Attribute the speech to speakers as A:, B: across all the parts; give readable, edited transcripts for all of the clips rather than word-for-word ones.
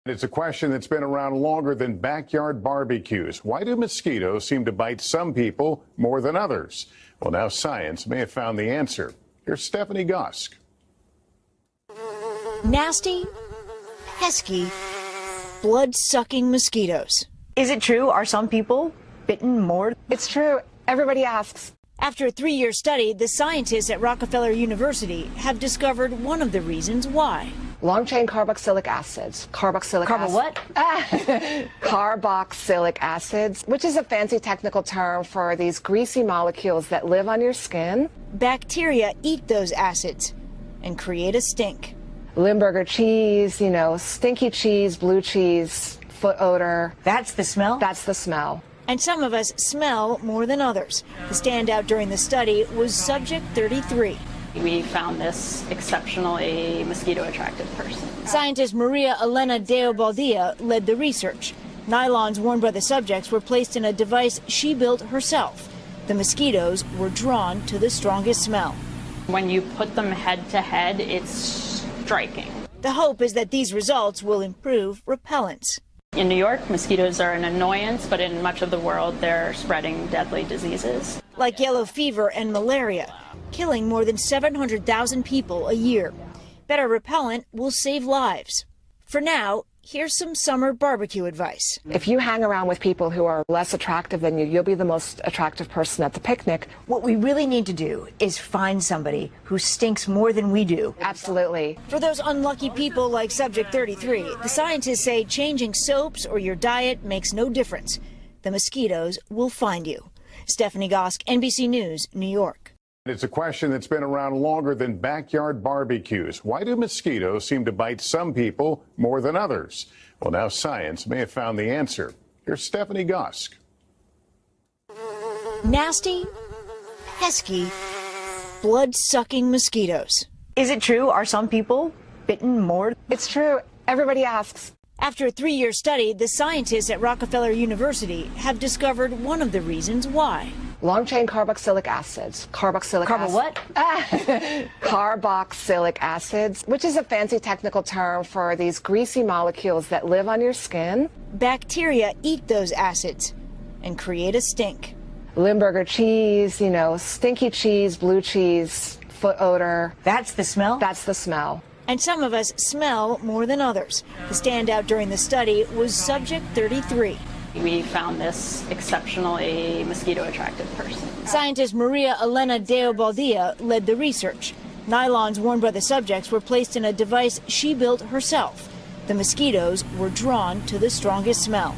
A: It's a question that's been around longer than backyard barbecues. Why do mosquitoes seem to bite some people more than others? Well, now science may have found the answer. Here's Stephanie Gusk.
B: Nasty, pesky, blood-sucking mosquitoes.
C: Is it true? Are some people bitten more?
D: It's true. Everybody asks.
B: After a 3-year study, the scientists at Rockefeller University have discovered one of the reasons why.
D: Long-chain carboxylic acids.
C: What?
D: Carboxylic acids, which is a fancy technical term for these greasy molecules that live on your skin.
B: Bacteria eat those acids and create a stink.
D: Limburger cheese, stinky cheese, blue cheese, foot odor.
C: That's the smell?
D: That's the smell.
B: And some of us smell more than others. The standout during the study was subject 33.
E: We found this exceptionally mosquito-attractive person.
B: Scientist Maria Elena Deobaldia led the research. Nylons worn by the subjects were placed in a device she built herself. The mosquitoes were drawn to the strongest smell.
E: When you put them head-to-head, it's striking.
B: The hope is that these results will improve repellents.
E: In New York, mosquitoes are an annoyance, but in much of the world, they're spreading deadly diseases.
B: Like yellow fever and malaria, killing more than 700,000 people a year. Better repellent will save lives. For now, here's some summer barbecue advice.
D: If you hang around with people who are less attractive than you, you'll be the most attractive person at the picnic.
C: What we really need to do is find somebody who stinks more than we do.
D: Absolutely.
B: For those unlucky people like subject 33, the scientists say changing soaps or your diet makes no difference. The mosquitoes will find you. Stephanie Gusk, NBC News, New York.
A: It's a question that's been around longer than backyard barbecues. Why do mosquitoes seem to bite some people more than others? Well, now science may have found the answer. Here's Stephanie Gusk.
B: Nasty, pesky, blood-sucking mosquitoes.
C: Is it true? Are some people bitten more?
D: It's true. Everybody asks.
B: After a 3-year study, the scientists at Rockefeller University have discovered one of the reasons why.
D: Long-chain carboxylic acids.
C: What?
D: Carboxylic acids, which is a fancy technical term for these greasy molecules that live on your skin.
B: Bacteria eat those acids and create a stink.
D: Limburger cheese, stinky cheese, blue cheese, foot odor.
C: That's the smell?
D: That's the smell.
B: And some of us smell more than others. The standout during the study was subject 33.
E: We found this exceptionally mosquito-attractive person.
B: Scientist Maria Elena Deobaldia led the research. Nylons worn by the subjects were placed in a device she built herself. The mosquitoes were drawn to the strongest smell.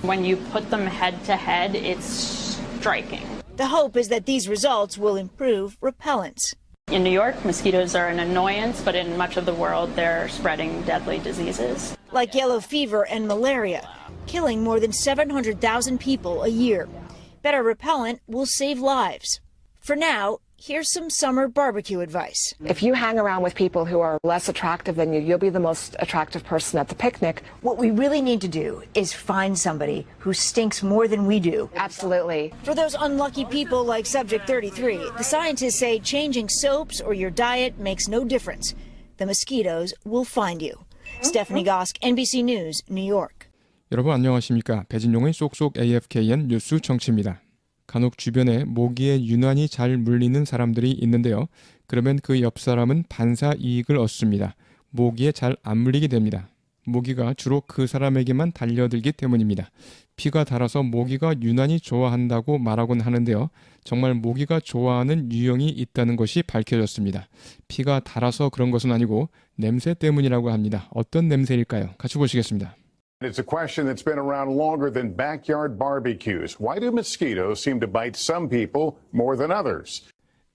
E: When you put them head-to-head, it's striking.
B: The hope is that these results will improve repellents.
E: In New York, mosquitoes are an annoyance, but in much of the world, they're spreading deadly diseases.
B: Like yellow fever and malaria, killing more than 700,000 people a year. Better repellent will save lives. For now, here's some summer barbecue advice.
D: If you hang around with people who are less attractive than you, you'll be the most attractive person at the picnic.
C: What we really need to do is find somebody who stinks more than we do.
D: Absolutely.
B: For those unlucky people like subject 33, the scientists say changing soaps or your diet makes no difference. The mosquitoes will find you. Stephanie Gusk, NBC News, New York.
F: 여러분 안녕하십니까? 배진용의 쏙쏙 AFKN 뉴스 정치입니다. 간혹 주변에 모기에 유난히 잘 물리는 사람들이 있는데요. 그러면 그 옆 사람은 반사 이익을 얻습니다. 모기에 잘 안 물리게 됩니다. 모기가 주로 그 사람에게만 달려들기 때문입니다. 피가 달아서 모기가 유난히 좋아한다고 말하곤 하는데요. 정말 모기가 좋아하는 유형이 있다는 것이 밝혀졌습니다. 피가 달아서 그런 것은 아니고 냄새 때문이라고 합니다. 어떤 냄새일까요? 같이 보시겠습니다.
A: It's a question that's been around longer than backyard barbecues. Why do mosquitoes seem to bite some people more than others?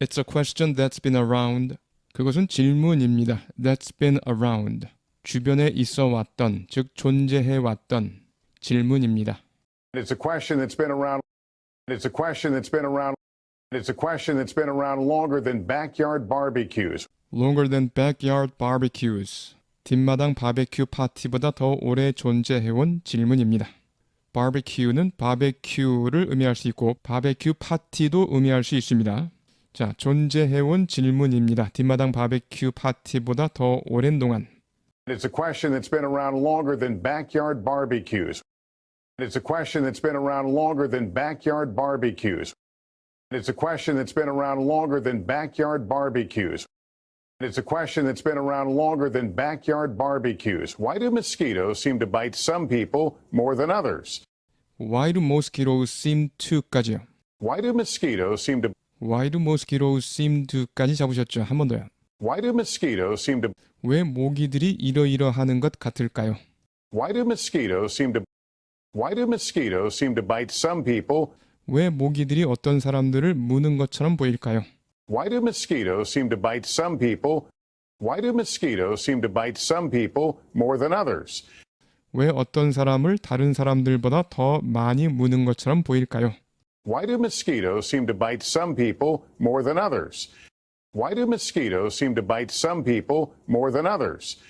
F: It's a question that's been around. 그것은 질문입니다. That's been around. 주변에 있어 왔던, 즉 존재해 왔던 질문입니다.
A: It's a question that's been around. It's a question that's been around. It's a question that's been around longer than backyard barbecues.
F: Longer than backyard barbecues. 뒷마당 바베큐 파티보다 더 오래 존재해온 질문입니다. 바베큐는 바베큐를 의미할 수 있고 바베큐 파티도 의미할 수 있습니다. 자, 존재해온 질문입니다. 뒷마당 바베큐 파티보다 더 오랜 동안.
A: It's a question that's been around longer than backyard barbecues. It's a question that's been around longer than backyard barbecues. It's a question that's been around longer than backyard barbecues. It's a question that's been around longer than backyard barbecues. Why do mosquitoes seem to bite some people more than others?
F: Why do mosquitoes seem to까지요.
A: Why do mosquitoes seem to
F: Why do mosquitoes seem to까지 잡으셨죠? 한 번 더요.
A: Why do mosquitoes seem to
F: 왜 모기들이 이러이러하는 것 같을까요?
A: Why do mosquitoes seem to Why do mosquitoes seem to bite some people?
F: 왜 모기들이 어떤 사람들을 무는 것처럼 보일까요?
A: Why do mosquitoes seem to bite some people? Why do mosquitoes seem to bite some people more than others?
F: 왜 어떤 사람을 다른 사람들보다 더 많이 무는 것처럼 보일까요?
A: Why do mosquitoes seem to bite some people more than others? Why do mosquitoes seem to bite some people more than others?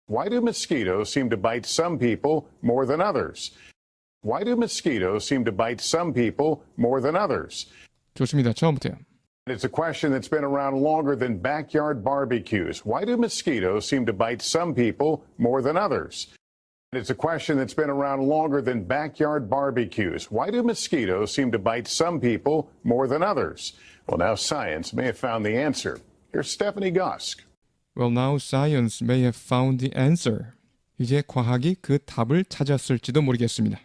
A: Why do mosquitoes seem to bite some people more than others? Why do mosquitoes seem to bite some people more than others?
F: 좋습니다. 처음부터요.
A: It's a question that's been around longer than backyard barbecues. Why do mosquitoes seem to bite some people more than others? It's a question that's been around longer than backyard barbecues. Why do mosquitoes seem to bite some people more than others? Well, now science may have found the answer. Here's Stephanie Gusk.
F: Well, now science may have found the answer. 이제 과학이 그 답을 찾았을지도 모르겠습니다.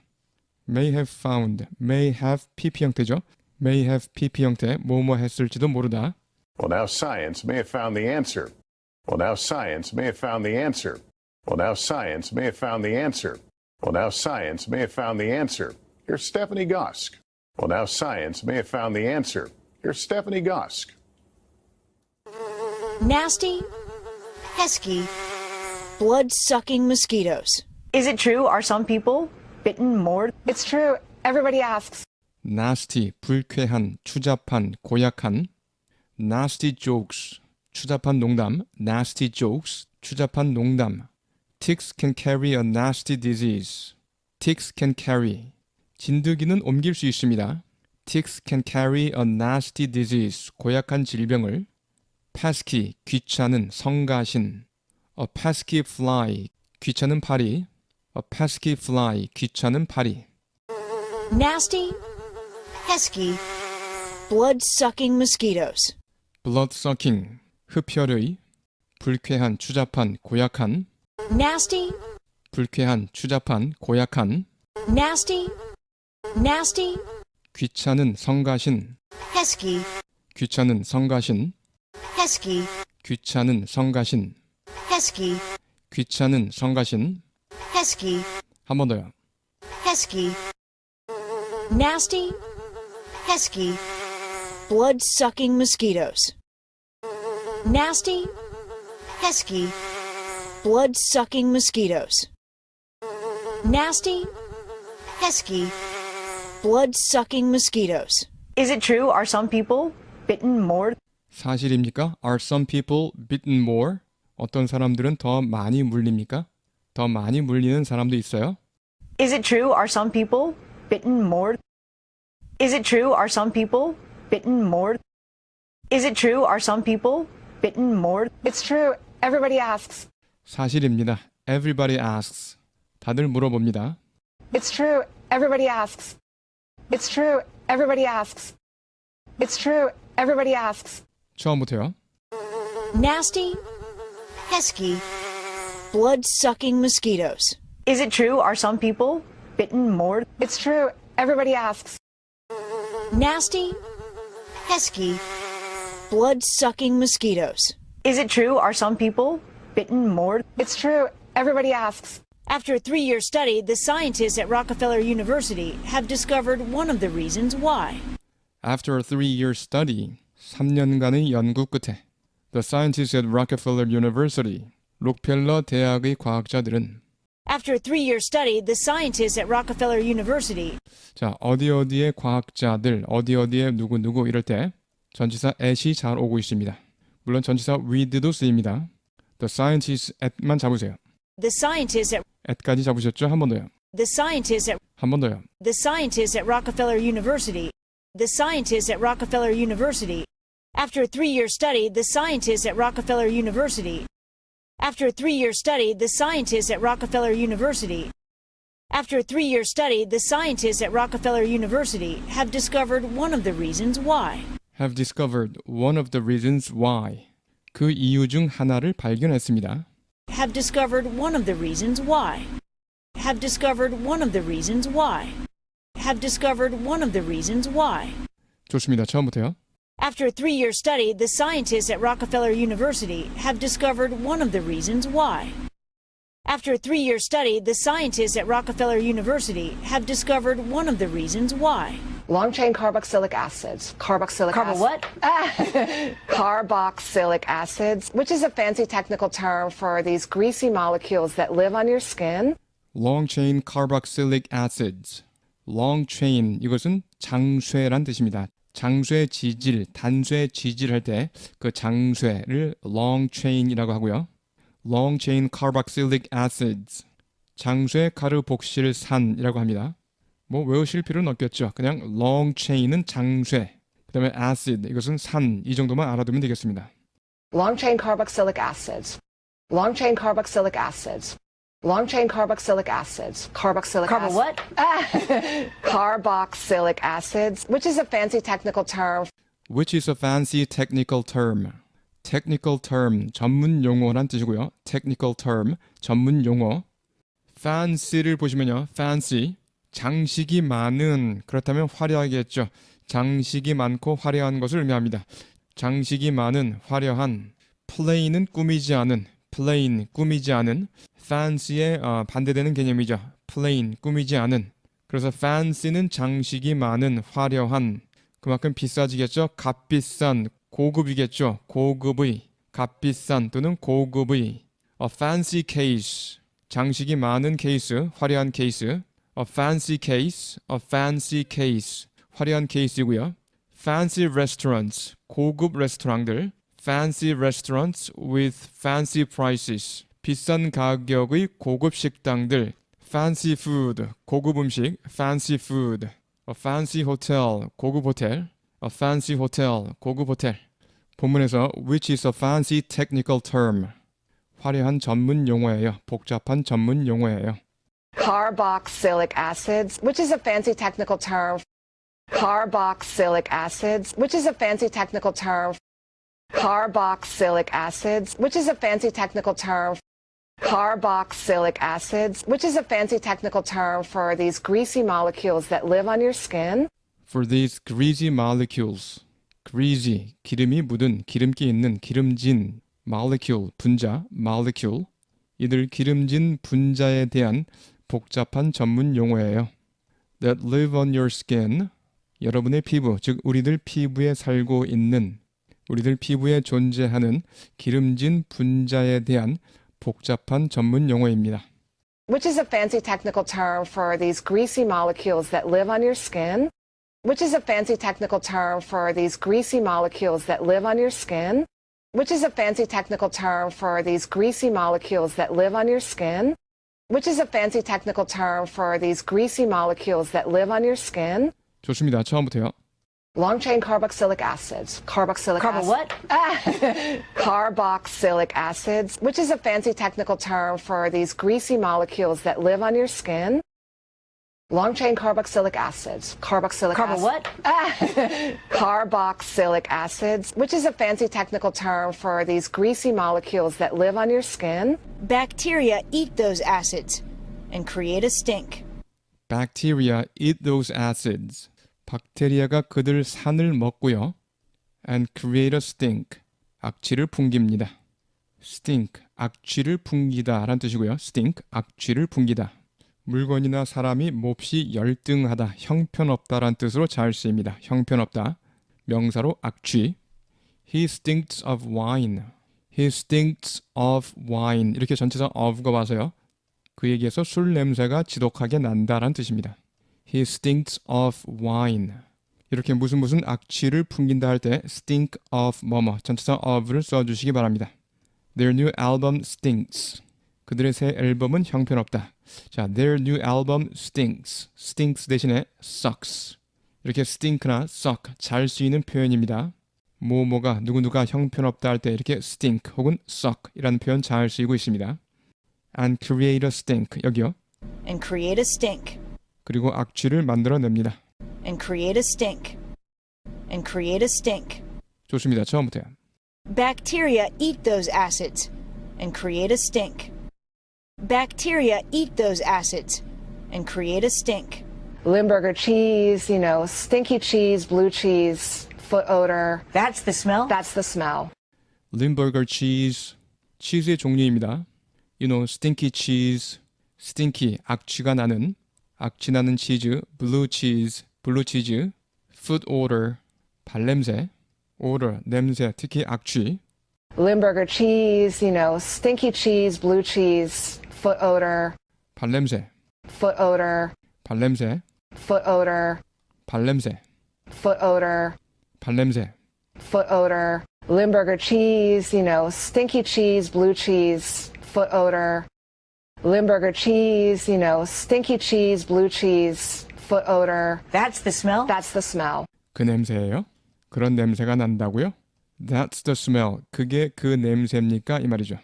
F: May have found, may have PP 형태죠. May have PP 형태, 뭐뭐 했을지도 모르다.
A: Well, now science may have found the answer. Well, now science may have found the answer. Well, now science may have found the answer. Well, now science may have found the answer. Here's Stephanie Gusk. Well, now science may have found the answer. Here's Stephanie Gusk.
B: Nasty, pesky, blood-sucking mosquitoes.
C: Is it true? Are some people bitten more?
D: It's true. Everybody asks.
F: nasty, 불쾌한, 추잡한, 고약한. nasty jokes, 추잡한 농담. nasty jokes, 추잡한 농담. Ticks can carry a nasty disease. Ticks can carry. 진드기는 옮길 수 있습니다. Ticks can carry a nasty disease. 고약한 질병을. pesky, 귀찮은, 성가신. A pesky fly, 귀찮은 파리. A pesky fly, 귀찮은 파리.
B: Nasty, pesky, blood-sucking mosquitoes.
F: blood-sucking, 흡혈의. 불쾌한, 추잡한, 고약한.
B: Nasty,
F: 불쾌한, 추잡한, 고약한.
B: nasty, nasty,
F: 귀찮은, 성가신.
B: pesky,
F: 귀찮은, 성가신.
B: pesky,
F: 귀찮은, 성가신.
B: pesky,
F: 귀찮은, 성가신.
B: pesky,
F: 한 번 더요.
B: pesky. Nasty, pesky, blood-sucking mosquitoes. Nasty, pesky, blood-sucking mosquitoes. Nasty, pesky, blood-sucking mosquitoes.
C: Is it true? Are some people bitten more?
F: 사실입니까? Are some people bitten more? 어떤 사람들은 더 많이 물립니까? 더 많이 물리는 사람도 있어요?
C: Is it true? Are some people bitten more? Is it true? Are some people bitten more? Is it true? Are some people bitten more?
D: It's true. Everybody asks.
F: 사실입니다. Everybody asks. 다들 물어봅니다.
D: It's true. Everybody asks. It's true. Everybody asks. It's true. Everybody asks.
F: 처음부터요.
B: Nasty, pesky, blood-sucking mosquitoes.
C: Is it true? Are some people bitten more?
D: It's true. Everybody asks.
B: Nasty, pesky, blood-sucking mosquitoes.
C: Is it true? Are some people bitten more?
D: It's true. Everybody asks.
B: After a 3-year study, the scientists at Rockefeller University have discovered one of the reasons why.
F: After a 3-year study, 3년간의 연구 끝에 The scientists at Rockefeller University, 록펠러 대학의 과학자들은
B: After a 3-year study, the scientists at Rockefeller University
F: 자, 어디어디의 과학자들, 어디어디의 누구누구 이럴 때 전치사 at이 잘 오고 있습니다. 물론 전치사 with도 쓰입니다. The scientists at만 잡으세요.
B: The scientists at
F: at까지 잡으셨죠? 한 번 더요.
B: the scientists at
F: 한 번 더요.
B: the scientists at Rockefeller University. The scientists at Rockefeller University. After a 3-year study, the scientists at Rockefeller University After a 3-year study, the scientists at Rockefeller University have discovered one of the reasons why.
F: Have discovered one of the reasons why. 그 이유 중 하나를 발견했습니다.
B: Have discovered one of the reasons why. Have discovered one of the reasons why. Have discovered one of the reasons why.
F: 좋습니다. 처음부터요.
B: After a 3-year study, the scientists at Rockefeller University have discovered one of the reasons why. After a 3-year study, the scientists at Rockefeller University have discovered one of the reasons why.
D: Long-chain carboxylic acids.
C: What?
D: Carboxylic acids, which is a fancy technical term for these greasy molecules that live on your skin.
F: Long chain carboxylic acids. Long chain 이것은 장쇠란 뜻입니다. 장쇠 지질, 단쇠 지질할 때 그 장쇠를 long chain이라고 하고요. Long chain carboxylic acids. 장쇠 카르복실산이라고 합니다. 뭐 외우실 필요는 없겠죠. 그냥 long chain은 장쇠, 그다음에 acid 이것은 산, 이 정도만 알아두면 되겠습니다.
D: Long-chain carboxylic acids. Long-chain carboxylic acids. Long-chain carboxylic acids.
C: What?
D: Carboxylic acids, which is a fancy technical term.
F: Which is a fancy technical term. Technical term, 전문 용어란 뜻이고요. Technical term, 전문 용어. Fancy를 보시면요. Fancy, 장식이 많은, 그렇다면 화려하겠죠. 장식이 많고 화려한 것을 의미합니다. 장식이 많은, 화려한. Plain은 꾸미지 않은, plain, 꾸미지 않은. Fancy의 반대되는 개념이죠. Plain, 꾸미지 않은. 그래서 fancy는 장식이 많은, 화려한. 그만큼 비싸지겠죠. 값비싼, 고급이겠죠. 고급의, 값비싼 또는 고급의. A fancy case, 장식이 많은 케이스, 화려한 케이스. A fancy case, a fancy case, 화려한 케이스이고요. Fancy restaurants, 고급 레스토랑들. Fancy restaurants with fancy prices, 비싼 가격의 고급 식당들. Fancy food, 고급 음식. Fancy food. A fancy hotel, 고급 호텔. A fancy hotel, 고급 호텔. 본문에서 which is a fancy technical term, 화려한 전문 용어예요. 복잡한 전문 용어예요.
D: Carboxylic acids, which is a fancy technical term. Carboxylic acids, which is a fancy technical term. Carboxylic acids, which is a fancy technical term. Carboxylic acids, which is a fancy technical term for these greasy molecules that live on your skin.
F: For these greasy molecules. greasy, 기름이 묻은, 기름기 있는, 기름진. molecule, 분자, molecule. 이들 기름진 분자에 대한 복잡한 전문 용어예요. That live on your skin. 여러분의 피부, 즉 우리들 피부에 살고 있는, 우리들 피부에 존재하는 기름진 분자에 대한 복잡한 전문 용어입니다.
D: Which is a fancy technical term for these greasy molecules that live on your skin. Which is a fancy technical term for these greasy molecules that live on your skin. Which is a fancy technical term for these greasy molecules that live on your skin. Which is a fancy technical term for these greasy molecules that live on your skin.
F: 좋습니다. 처음부터요.
D: Long-chain carboxylic acids.
C: What?
D: Carboxylic acids, which is a fancy technical term for these greasy molecules that live on your skin. Long-chain carboxylic acids.
C: What?
D: Carboxylic acids, which is a fancy technical term for these greasy molecules that live on your skin.
B: Bacteria eat those acids and create a stink.
F: Bacteria eat those acids. 박테리아가 그들 산을 먹고요. And create a stink. 악취를 풍깁니다. stink, 악취를 풍기다 라는 뜻이고요. stink, 악취를 풍기다. 물건이나 사람이 몹시 열등하다, 형편없다 라는 뜻으로 잘 쓰입니다. 형편없다. 명사로 악취. He stinks of wine. He stinks of wine. 이렇게 전체상 of가 와서요. 그에게서 술 냄새가 지독하게 난다라는 뜻입니다. He stinks of wine. 이렇게 무슨 악취를 풍긴다 할 때 stink of 뭐뭐 전체상 of를 써주시기 바랍니다. Their new album stinks. 그들의 새 앨범은 형편없다. 자, their new album stinks. stinks 대신에 sucks. 이렇게 stink나 suck 잘 쓰이는 표현입니다. 뭐뭐가 누구누가 형편없다 할 때 이렇게 stink 혹은 suck이라는 표현 잘 쓰이고 있습니다. And create a stink 여기요.
B: And create a stink.
F: 그리고 악취를 만들어냅니다.
B: And create a stink. And create a stink.
F: 좋습니다. 처음부터요.
B: Bacteria eat those acids and create a stink. Bacteria eat those acids and create a stink.
D: Limburger cheese, stinky cheese, blue cheese, foot odor.
C: That's the smell?
D: That's the smell.
F: 림버거 치즈, 치즈의 종류입니다. stinky cheese, stinky, 악취가 나는, 악취 나는 치즈, blue cheese, 블루 치즈, foot odor, 발냄새, odor, 냄새, 특히 악취,
D: Limburger cheese, stinky cheese, blue cheese, foot odor,
F: 발냄새,
D: foot odor,
F: 발냄새,
D: foot odor,
F: 발냄새,
D: foot odor,
F: 발냄새,
D: foot odor. Limburger cheese, stinky cheese, blue cheese, foot odor. Limburger cheese, stinky cheese, blue cheese, foot odor.
C: That's the smell?
D: That's the smell.
F: 그 냄새예요? 그런 냄새가 난다고요? That's the smell. 그게 그 냄새입니까? 이 말이죠.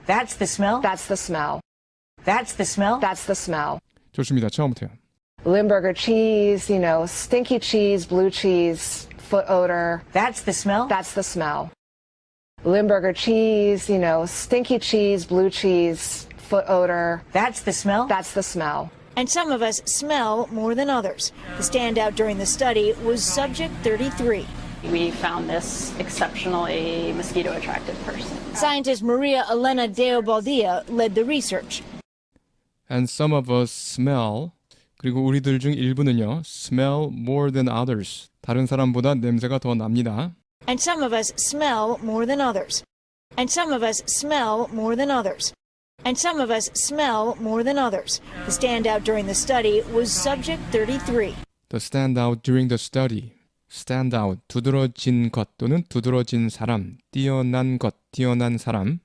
C: That's the smell?
D: That's the smell.
C: That's the smell?
D: That's the smell.
F: 좋습니다. 처음부터요.
D: Limburger cheese, stinky cheese, blue cheese, foot odor.
C: That's the smell?
D: That's the smell. Limburger cheese, stinky cheese, blue cheese, foot odor.
C: That's the smell?
D: That's the smell.
B: And some of us smell more than others. The standout during the study was subject 33.
E: We found this exceptionally mosquito-attracted person.
B: Scientist Maria Elena Deobaldia led the research.
F: And some of us smell, 그리고 우리들 중 일부는요, smell more than others. 다른 사람보다 냄새가 더 납니다.
B: And some of us smell more than others. And some of us smell more than others. And some of us smell more than others. The standout during the study was subject 33.
F: The standout during the study. stand out, 두드러진 것 또는 두드러진 사람, 뛰어난 것, 뛰어난 사람.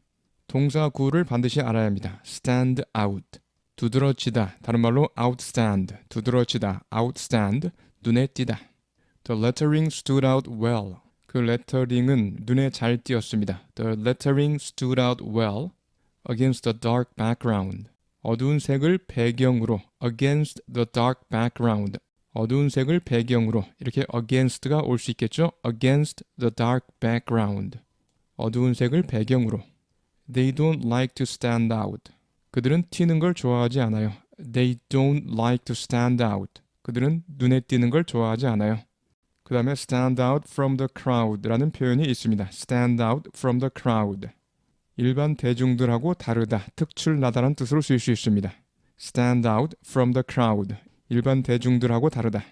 F: 동사 구를 반드시 알아야 합니다. stand out, 두드러지다, 다른 말로 outstand, 두드러지다, outstand, 눈에 띄다. The lettering stood out well. 그 레터링은 눈에 잘 띄었습니다. The lettering stood out well against a dark background. 어두운 색을 배경으로 against the dark background. 어두운 색을 배경으로 이렇게 against가 올 수 있겠죠? against the dark background. 어두운 색을 배경으로. They don't like to stand out. 그들은 튀는 걸 좋아하지 않아요. They don't like to stand out. 그들은 눈에 띄는 걸 좋아하지 않아요. 그 다음에 stand out from the crowd라는 표현이 있습니다. stand out from the crowd. 일반 대중들하고 다르다, 특출나다라는 뜻으로 쓰일 수 있습니다. stand out from the crowd. 일반 대중들하고 다르다.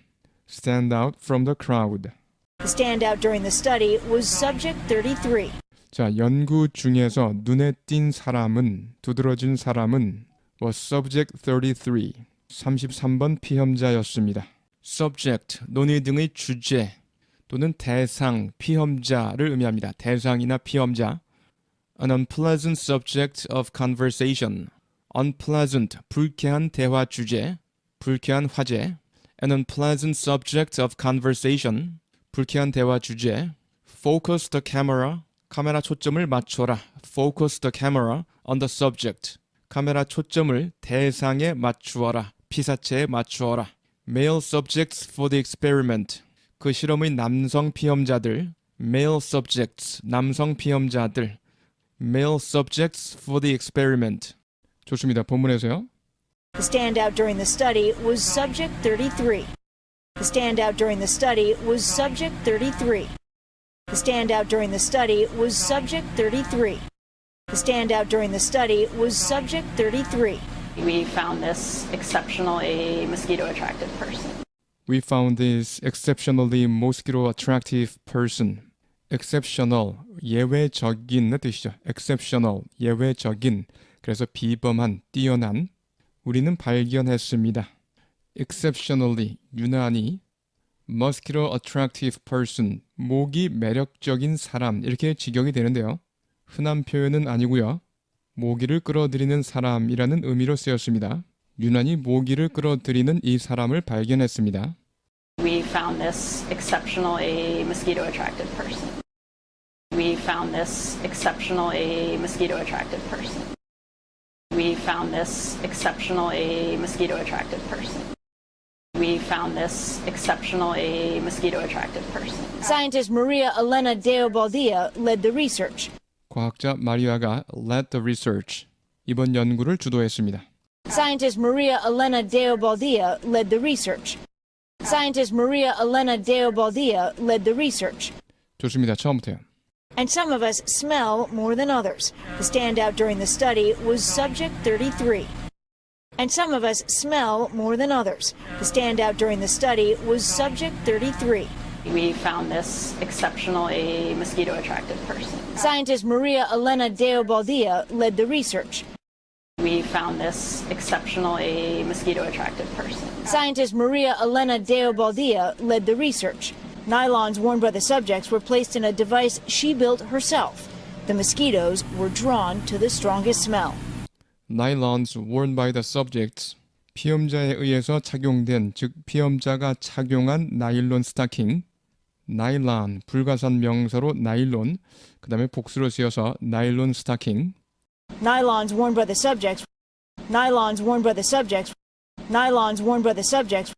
F: stand out from the crowd.
B: The standout during the study was subject 33.
F: 자, 연구 중에서 눈에 띈 사람은, 두드러진 사람은 was subject 33, 33번 피험자였습니다. subject, 논의 등의 주제 또는 대상, 피험자를 의미합니다. 대상이나 피험자. An unpleasant subject of conversation. unpleasant, 불쾌한 대화 주제, 불쾌한 화제. An unpleasant subject of conversation. 불쾌한 대화 주제. Focus the camera. 카메라 초점을 맞춰라. Focus the camera on the subject. 카메라 초점을 대상에 맞추어라. 피사체에 맞추어라. Male subjects for the experiment. 그 실험의 남성 피험자들. Male subjects, 남성 피험자들. Male subjects for the experiment. 좋습니다. 본문에서요.
B: The standout during the study was subject 33. The standout during the study was subject 33. The standout during the study was subject 33. The standout during the study was subject 33.
E: We found this exceptionally mosquito-attracted person.
F: We found this exceptionally mosquito-attractive person. exceptional, 예외적인의 뜻이죠. exceptional, 예외적인. 그래서 비범한, 뛰어난. 우리는 발견했습니다. exceptionally, 유난히. mosquito-attractive person, 모기 매력적인 사람 이렇게 직역이 되는데요. 흔한 표현은 아니고요. 모기를 끌어들이는 사람이라는 의미로 쓰였습니다. 유난히 모기를 끌어들이는 이 사람을 발견했습니다.
E: We found this exceptionally mosquito-attracted person. found this exceptionally mosquito attractive person. We found this exceptionally mosquito attractive person. We found this exceptionally mosquito attractive person.
B: Scientist Maria Elena Deobaldia led the research.
F: 과학자 마리아가 led the research. 이번 연구를 주도했습니다.
B: Scientist Maria Elena Deobaldia led the research. Scientist Maria Elena Deobaldia led the research.
F: 좋습니다. 처음부터요.
B: And some of us smell more than others. The standout during the study was subject 33. And some of us smell more than others. The standout during the study was subject 33.
E: We found this exceptionally mosquito attractive person.
B: Scientist Maria Elena Deobaldia led the research.
E: We found this exceptionally mosquito attractive person.
B: Scientist Maria Elena Deobaldia led the research. Nylons worn by the subjects were placed in a device she built herself. The mosquitoes were drawn to the strongest smell.
F: Nylons worn by the subjects. 피험자에 의해서 착용된, 즉 피험자가 착용한 나일론 스타킹. 나일론, 불가산 명사로 나일론, 그 다음에 복수로 쓰여서 나일론 스타킹.
B: Nylons worn by the subjects. Nylons worn by the subjects. Nylons worn by the subjects.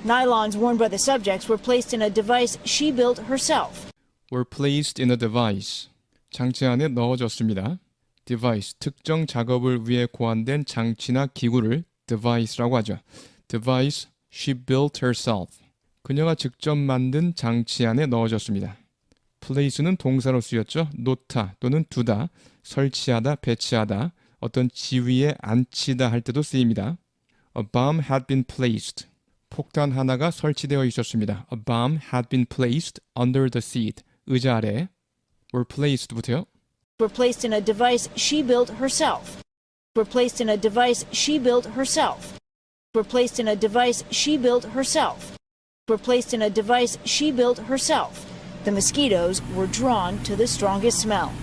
B: Nylons worn by the subjects were placed in a device she built herself.
F: were placed in a device. 장치 안에 넣어졌습니다. device, 특정 작업을 위해 고안된 장치나 기구를 device라고 하죠. device she built herself. 그녀가 직접 만든 장치 안에 넣어졌습니다. place는 동사로 쓰였죠. 놓다 또는 두다, 설치하다, 배치하다, 어떤 지위에 앉히다 할 때도 쓰입니다. A bomb had been placed. 폭탄 하나가 설치되어 있었습니다. A bomb had been placed under the seat. 의자 아래. were placed부터요.
B: Were placed in a device she built herself. Were placed in a device she built herself. Were placed in a device she built herself. Were placed in a device she built herself. The mosquitoes were drawn to the strongest smell.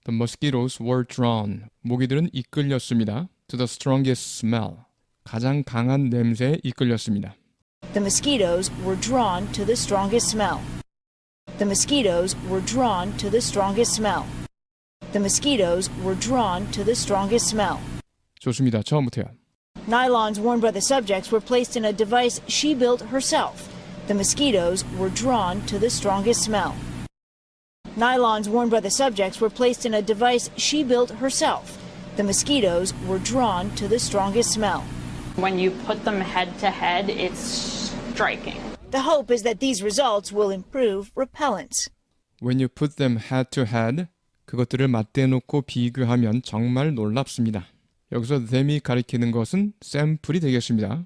F: The mosquitoes were drawn. 모기들은 이끌렸습니다. To the strongest smell. 가장 강한 냄새에 이끌렸습니다.
B: The mosquitoes were drawn to the strongest smell. The mosquitoes were drawn to the strongest smell. The mosquitoes were drawn to the strongest smell.
F: 좋습니다. 처음부터요.
B: Nylons worn by the subjects were placed in a device she built herself. The mosquitoes were drawn to the strongest smell. Nylons worn by the subjects were placed in a device she built herself. The mosquitoes were drawn to the strongest smell.
E: When you put them head to head, it's striking.
B: The hope is that these results will improve repellents.
F: When you put them head to head, 그것들을 맞대놓고 비교하면 정말 놀랍습니다. 여기서 them이 가리키는 것은 샘플이 되겠습니다.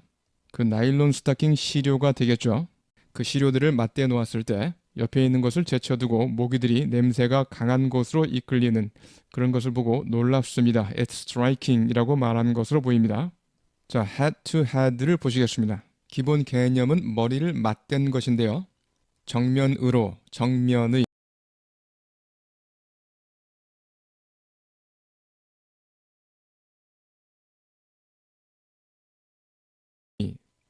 F: 그 나일론 스타킹 시료가 되겠죠. 그 시료들을 맞대놓았을 때 옆에 있는 것을 제쳐두고 모기들이 냄새가 강한 곳으로 이끌리는 그런 것을 보고 놀랍습니다. It's striking 이라고 말하는 것으로 보입니다. 자, head to head를 보시겠습니다. 기본 개념은 머리를 맞댄 것인데요. 정면으로, 정면의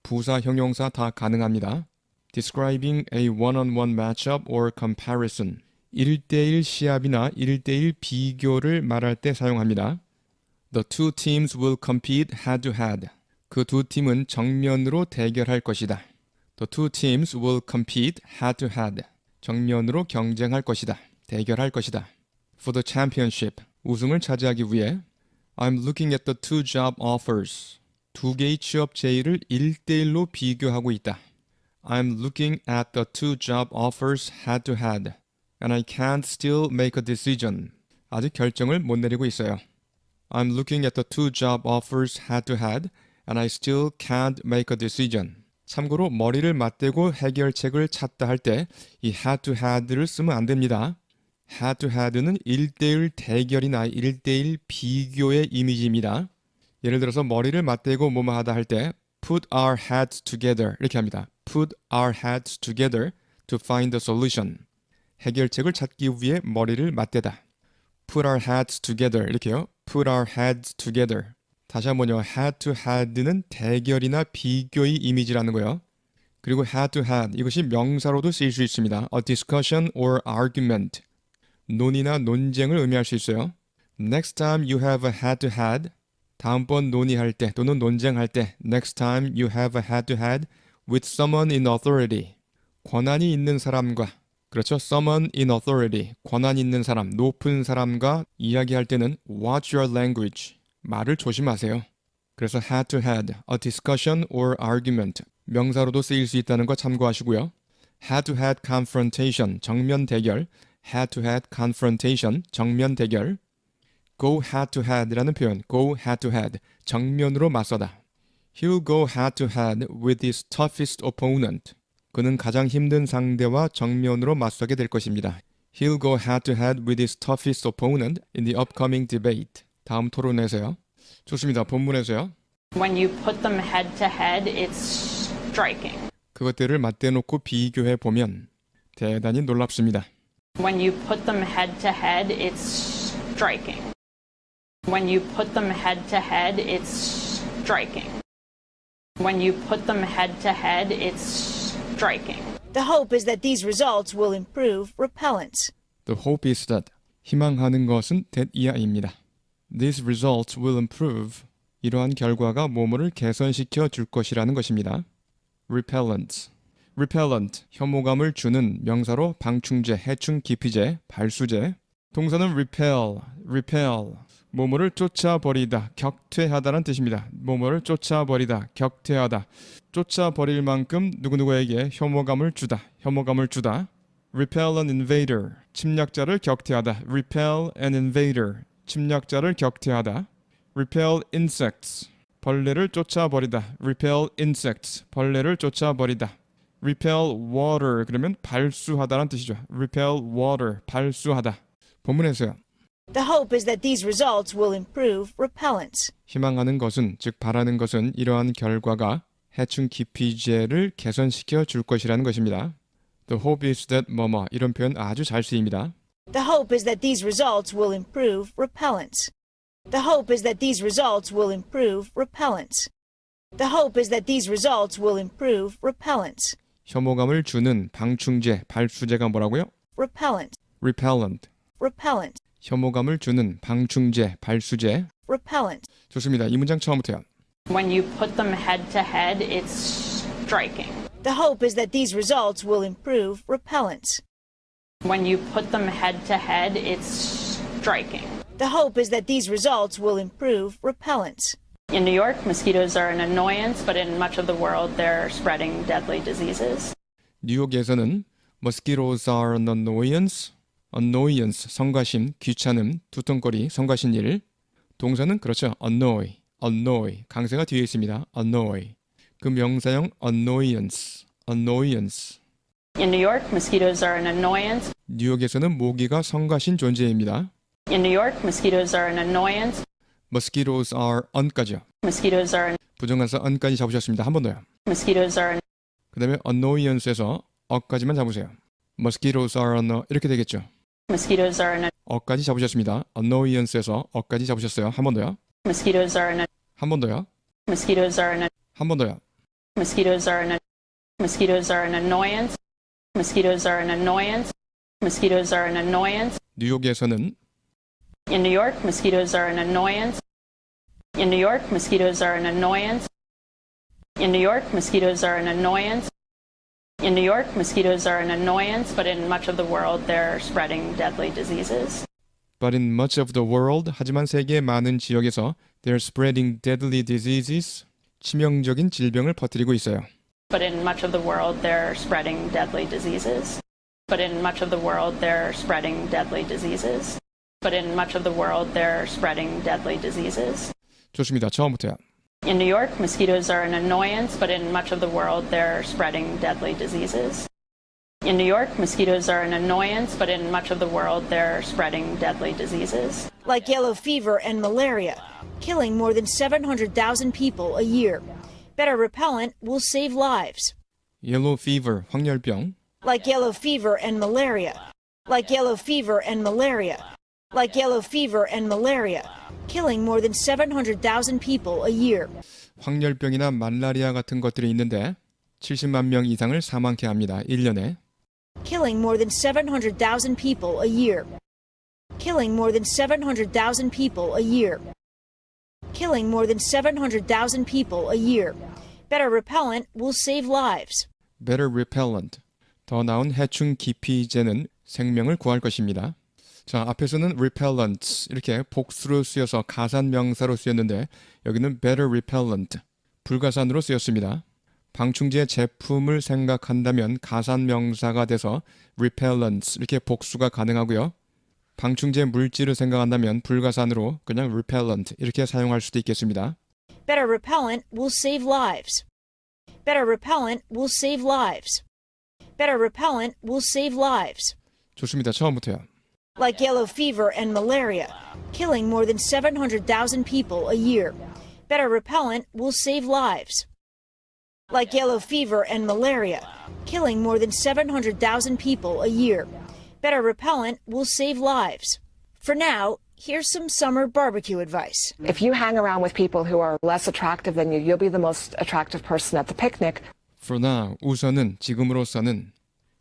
F: 부사, 형용사 다 가능합니다. Describing a one-on-one matchup or comparison. 1대1 시합이나 1대1 비교를 말할 때 사용합니다. The two teams will compete head-to-head. 그 두 팀은 정면으로 대결할 것이다. The two teams will compete head-to-head. 정면으로 경쟁할 것이다. 대결할 것이다. For the championship. 우승을 차지하기 위해 I'm looking at the two job offers. 두 개의 취업 제의를 1대1로 비교하고 있다. I'm looking at the two job offers head-to-head. And I can't still make a decision. 아직 결정을 못 내리고 있어요. I'm looking at the two job offers head-to-head. And I still can't make a decision. 참고로 머리를 맞대고 해결책을 찾다 할 때 이 head-to-head를 쓰면 안 됩니다. head-to-head는 1대1 대결이나 1대1 비교의 이미지입니다. 예를 들어서 머리를 맞대고 뭐뭐 하다 할 때 put our heads together 이렇게 합니다. Put our heads together to find a solution. 해결책을 찾기 위해 머리를 맞대다. Put our heads together 이렇게요. Put our heads together. 다시 한번요. head to head는 대결이나 비교의 이미지라는 거예요. 그리고 head to head 이것이 명사로도 쓰일 수 있습니다. A discussion or argument. 논의나 논쟁을 의미할 수 있어요. Next time you have a head-to-head, 다음번 논의할 때 또는 논쟁할 때 Next time you have a head-to-head with someone in authority, 권한이 있는 사람과, 그렇죠? Someone in authority, 권한 있는 사람, 높은 사람과 이야기할 때는 watch your language, 말을 조심하세요. 그래서 head-to-head, a discussion or argument, 명사로도 쓰일 수 있다는 거 참고하시고요. head-to-head confrontation, 정면 대결, head-to-head confrontation, 정면 대결. go head-to-head라는 표현, go head-to-head, 정면으로 맞서다. He'll go head-to-head with his toughest opponent. 그는 가장 힘든 상대와 정면으로 맞서게 될 것입니다. He'll go head-to-head with his toughest opponent in the upcoming debate. 다음 토론에서요. 좋습니다. 본문에서요.
E: When you put them head to head, it's striking.
F: 그것들을 맞대놓고 비교해 보면 대단히 놀랍습니다.
E: When you put them head to head, it's striking. When you put them head to head, it's striking. When you put them head to head, it's striking.
B: The hope is that these results will improve repellents.
F: The hope is that 희망하는 것은 that 이하입니다. These results will improve 이러한 결과가 뭐뭐를 개선시켜 줄 것이라는 것입니다. Repellent. Repellent, 혐오감을 주는 명사로 방충제, 해충 기피제, 발수제. 동사는 repel, repel, 뭐뭐를 쫓아버리다, 격퇴하다라는 뜻입니다. 뭐뭐를 쫓아버리다, 격퇴하다. 쫓아버릴 만큼 누구누구에게 혐오감을 주다, 혐오감을 주다. Repel an invader, 침략자를 격퇴하다. Repel an invader, 침략자를 격퇴하다. Repel insects, 벌레를 쫓아버리다. Repel insects, 벌레를 쫓아버리다. Repel water, 그러면 발수하다라는 뜻이죠. Repel water, 발수하다. 본문에서요.
B: The hope is that these results will improve repellents.
F: 희망하는 것은, 즉 바라는 것은 이러한 결과가 해충 기피제를 개선시켜 줄 것이라는 것입니다. The hope is that 뭐뭐, 이런 표현 아주 잘 쓰입니다.
B: The hope is that these results will improve repellents. The hope is that these results will improve repellents. The hope is that these results will improve repellents.
F: 혐오감을 주는 방충제, 발수제가 뭐라고요?
B: Repellent.
F: Repellent.
B: Repellent.
F: 혐오감을 주는 방충제, 발수제.
B: Repellent.
F: 좋습니다. 이 문장 처음부터요.
E: When you put them head to head, it's striking.
B: The hope is that these results will improve repellents.
E: When you put them head to head, it's striking.
B: The hope is that these results will improve repellents.
E: In New York, mosquitoes are an annoyance, but in much of the world, they're spreading deadly diseases.
F: 뉴욕에서는 mosquitoes are an annoyance, annoyance, 성가심, 귀찮음, 두통거리, 성가신 일. 동사는 그렇죠. annoy, annoy, 강세가 뒤에 있습니다. annoy. 그 명사형 annoyance, annoyance.
E: In New York, mosquitoes are an annoyance.
F: 뉴욕에서는 모기가 성가신 존재입니다.
E: In New York, mosquitoes are an annoyance.
F: mosquitoes are on까지요.
E: Mosquitoes are an,
F: 부정관사 on까지 잡으셨습니다. 한 번 더요.
E: mosquitoes are an,
F: 그 다음에 annoyance에서 어까지만 잡으세요. mosquitoes are an, 이렇게 되겠죠.
E: mosquitoes are an,
F: 어까지 잡으셨습니다. annoyance에서 어까지 잡으셨어요. 한 번 더요.
E: mosquitoes are an,
F: 한 번 더요.
E: mosquitoes are an,
F: 한 번 더요.
E: mosquitoes are an, mosquitoes are an annoyance. Mosquitoes are an annoyance. Mosquitoes are an annoyance.
F: 뉴욕에서는
E: In New York, mosquitoes are an annoyance. In New York, mosquitoes are an annoyance. In New York, mosquitoes are an annoyance. In New York, mosquitoes are an annoyance, but in much of the world, they're spreading deadly diseases.
F: But in much of the world, 하지만 세계의 많은 지역에서 they're spreading deadly diseases, 치명적인 질병을 퍼뜨리고 있어요.
E: But in much of the world, they're spreading deadly diseases. But in much of the world, they're spreading deadly diseases. But in much of the world, they're spreading deadly diseases.
F: 좋습니다. 처음부터요.
E: In New York, mosquitoes are an annoyance, but in much of the world, they're spreading deadly diseases. In New York, mosquitoes are an annoyance, but in much of the world, they're spreading deadly diseases.
B: Like yellow fever and malaria, killing more than 700,000 people a year. Better repellent will save lives.
F: Yellow fever, 황열병.
B: Like yellow fever and malaria. Like yellow fever and malaria. Like yellow fever and malaria, killing more than 700,000 people a year.
F: 황열병이나 말라리아 같은 것들이 있는데 70만 명 이상을 사망케 합니다. 1년에.
B: Killing more than 700,000 people a year. killing more than 700,000 people a year. Killing more than 700,000 people a year. Better repellent will save lives.
F: better repellent. 더 나은 해충 기피제는 생명을 구할 것입니다. 자, 앞에서는 repellent 이렇게 복수로 쓰여서 가산 명사로 쓰였는데 여기는 better repellent 불가산으로 쓰였습니다. 방충제 제품을 생각한다면 가산 명사가 돼서 repellents 이렇게 복수가 가능하고요. 방충제 물질을 생각한다면 불가산으로 그냥 repellent 이렇게 사용할 수도 있겠습니다.
B: Better repellent will save lives. Better repellent will save lives. Better repellent will save lives.
F: 좋습니다. 처음부터요.
B: Like yellow fever and malaria, killing more than 700,000 people a year. Better repellent will save lives. Like yellow fever and malaria, killing more than 700,000 people a year. Better repellent will save lives. For now, here's some summer barbecue advice.
D: If you hang around with people who are less attractive than you, you'll be the most attractive person at the picnic.
F: For now, 우선은 지금으로서는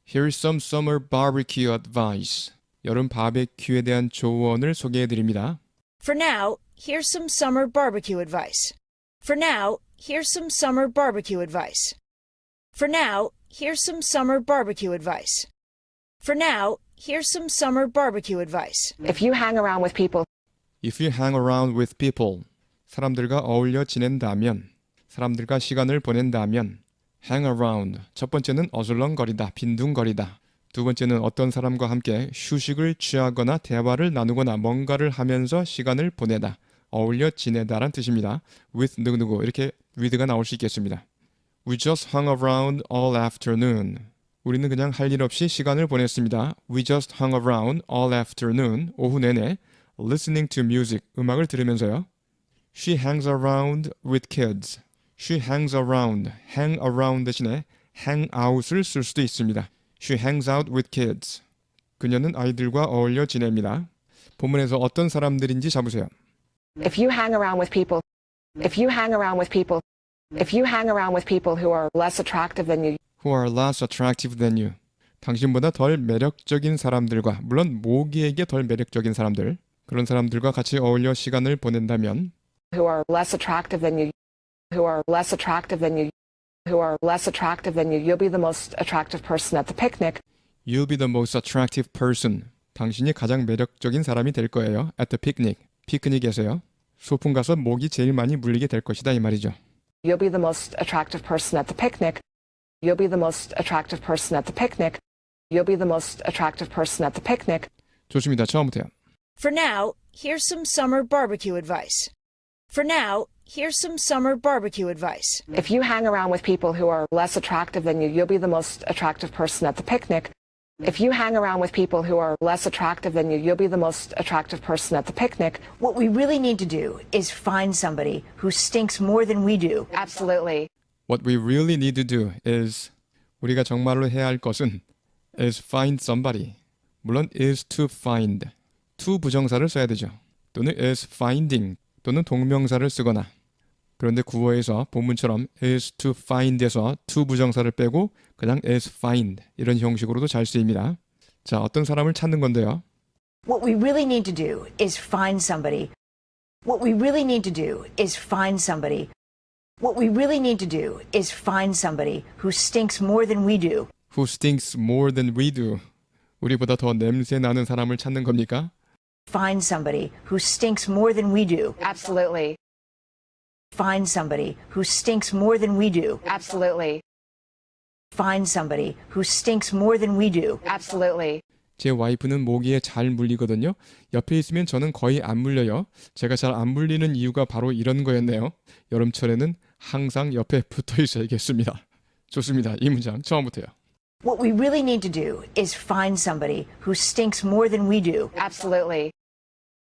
F: Here's some summer barbecue advice. 여름 바베큐에 대한 조언을 소개해 드립니다.
B: For now, here's some summer barbecue advice. For now, here's some summer barbecue advice. For now, here's some summer barbecue advice. For now, here's some summer barbecue advice.
D: If you hang around with people
F: If you hang around with people, 사람들과 어울려 지낸다면, 사람들과 시간을 보낸다면, hang around, 첫 번째는 어슬렁거리다, 빈둥거리다. 두 번째는 어떤 사람과 함께 휴식을 취하거나 대화를 나누거나 뭔가를 하면서 시간을 보내다, 어울려 지내다란 뜻입니다. with 누구누구 이렇게 with가 나올 수 있겠습니다. We just hung around all afternoon. 우리는 그냥 할 일 없이 시간을 보냈습니다. We just hung around all afternoon. 오후 내내 listening to music, 음악을 들으면서요. She hangs around with kids. She hangs around. hang around 대신에 hang out을 쓸 수도 있습니다. She hangs out with kids. 그녀는 아이들과 어울려 지냅니다. 본문에서 어떤 사람들인지 잡으세요.
D: If you hang around with people, if you hang around with people, if you hang around with people who are less attractive than you,
F: Who are less attractive than you. 당신보다 덜 매력적인 사람들과, 물론 모기에게 덜 매력적인 사람들, 그런 사람들과 같이 어울려 시간을 보낸다면
D: who are less attractive than you, who are less attractive than you, who are less attractive than you, you'll be the most attractive person at the picnic.
F: You'll be the most attractive person. 당신이 가장 매력적인 사람이 될 거예요. At the picnic. 피크닉에서요. 소풍 가서 모기 제일 많이 물리게 될 것이다 이 말이죠.
D: You'll be the most attractive person at the picnic. You'll be the most attractive person at the picnic. You'll be the most attractive person at the picnic.
F: 좋습니다. 처음부터요.
B: For now, here's some summer barbecue advice. For now, here's some summer barbecue advice.
D: If you hang around with people who are less attractive than you, you'll be the most attractive person at the picnic. If you hang around with people who are less attractive than you, you'll be the most attractive person at the picnic.
C: What we really need to do is find somebody who stinks more than we do.
D: Absolutely.
F: What we really need to do is 우리가 정말로 해야 할 것은 is find somebody. 물론 is to find. to 부정사를 써야 되죠. 또는 is finding 또는 동명사를 쓰거나. 그런데 구어에서 본문처럼 is to find에서 to 부정사를 빼고 그냥 is find 이런 형식으로도 잘 쓰입니다. 자, 어떤 사람을 찾는 건데요.
C: What we really need to do is find somebody. What we really need to do is find somebody. What we really need to do is find somebody who stinks more than we do.
F: Who stinks more than we do. 우리보다 더 냄새 나는 사람을 찾는 겁니까?
C: Find somebody who stinks more than we do.
D: Absolutely.
C: Find somebody who stinks more than we do.
D: Absolutely.
C: Find somebody who stinks more than we do.
D: Absolutely.
F: 제 와이프는 모기에 잘 물리거든요. 옆에 있으면 저는 거의 안 물려요. 제가 잘 안 물리는 이유가 바로 이런 거였네요. 여름철에는 항상 옆에 붙어 있어야겠습니다. 좋습니다. 이 문장 처음부터요.
C: What we really need to do is find somebody who stinks more than we do.
D: Absolutely.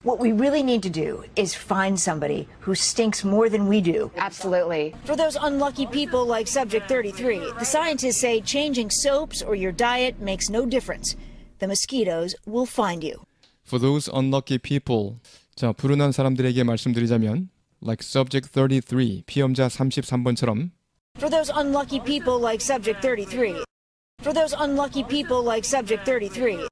C: What we really need to do is find somebody who stinks more than we do.
D: Absolutely.
B: For those unlucky people like Subject 33, the scientists say changing soaps or your diet makes no difference. The mosquitoes will find you.
F: For those unlucky people. 자, 불운한 사람들에게 말씀드리자면 like subject 33, 피험자 33번처럼
B: For those unlucky people like Subject 33. For those unlucky people like Subject 33.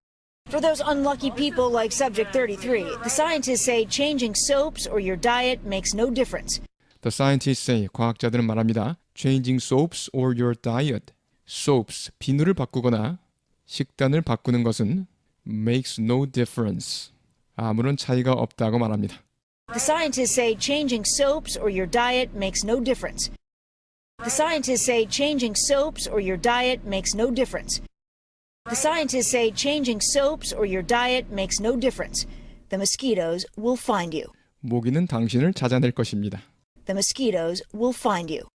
B: For those unlucky people like Subject 33, the scientists say changing soaps or your diet makes no difference.
F: The scientists say, 과학자들은 말합니다. Changing soaps or your diet. Soaps, 비누를 바꾸거나 식단을 바꾸는 것은 makes no difference. 아무런 차이가 없다고 말합니다.
B: The scientists say changing soaps or your diet makes no difference. The scientists say changing soaps or your diet makes no difference. The scientists say changing soaps or your diet makes no difference. The mosquitoes will find you.
F: 모기는 당신을 찾아낼 것입니다.
B: The mosquitoes will find you.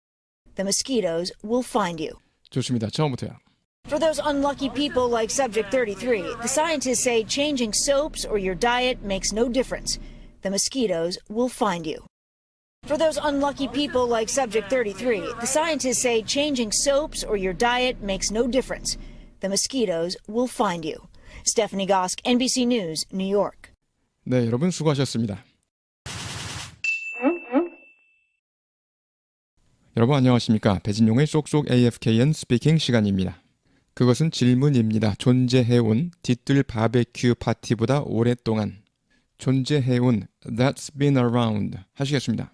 B: The mosquitoes will find you.
F: 좋습니다. 처음부터요.
B: For those unlucky people like Subject 33, the scientists say changing soaps or your diet makes no difference. The mosquitoes will find you. For those unlucky people like Subject 33, the scientists say changing soaps or your diet makes no difference. The mosquitoes will find you. Stephanie Gosk, NBC News, New York.
F: 네, 여러분 수고하셨습니다. 여러분 안녕하십니까? 배진용의 쏙쏙 AFKN 스피킹 시간입니다. 그것은 질문입니다. 존재해온 뒤뜰 바베큐 파티보다 오랫동안. 존재해온 that's been around 하시겠습니다.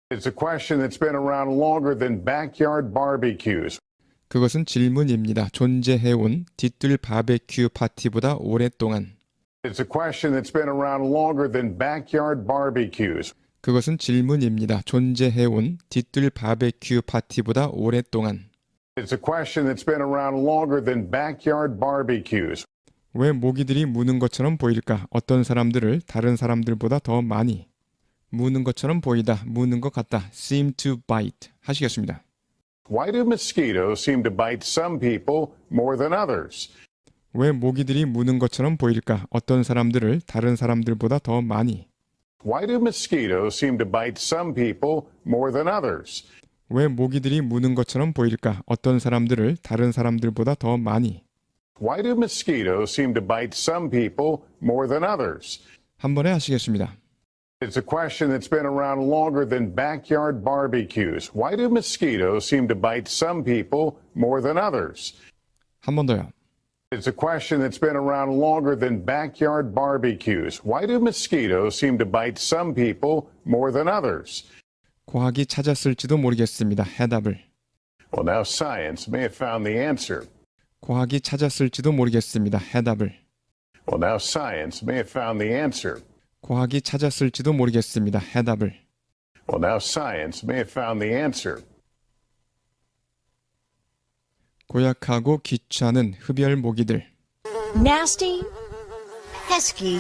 A: It's a question that's been around longer than backyard barbecues.
F: 그것은 질문입니다. 존재해온 뒤뜰 바베큐 파티보다 오랫동안.
A: It's a question that's been around longer than backyard barbecues.
F: 그것은 질문입니다. 존재해온 뒤뜰 바베큐 파티보다 오랫동안.
A: It's a question that's been around longer than backyard barbecues.
F: 왜 모기들이 무는 것처럼 보일까? 어떤 사람들을 다른 사람들보다 더 많이. 무는 것처럼 보이다, 무는 것 같다. seem to bite 하시겠습니다.
A: Why do mosquitoes seem to bite some people more than others?
F: 왜 모기들이 무는 것처럼 보일까? 어떤 사람들을 다른 사람들보다 더 많이.
A: Why do mosquitoes seem to bite some people more than others?
F: 왜 모기들이 무는 것처럼 보일까? 어떤 사람들을 다른 사람들보다 더 많이.
A: Why do mosquitoes seem to bite some people more than others?
F: 한 번에 하시겠습니다.
A: It's a question that's been around longer than backyard barbecues. Why do mosquitoes seem to bite some people more than others?
F: 한 번 더요.
A: It's a question that's been around longer than backyard barbecues. Why do mosquitoes seem to bite some people more than others?
F: 과학이 찾았을지도 모르겠습니다. 해답을.
A: Well, now science may have found the answer.
F: 과학이 찾았을지도 모르겠습니다. 해답을.
A: Well, now science may have found the answer.
F: 과학이 찾았을지도 모르겠습니다. 해답을.
A: Well, now science may have found the answer.
F: 고약하고 귀찮은 흡열 모기들.
B: Nasty, pesky,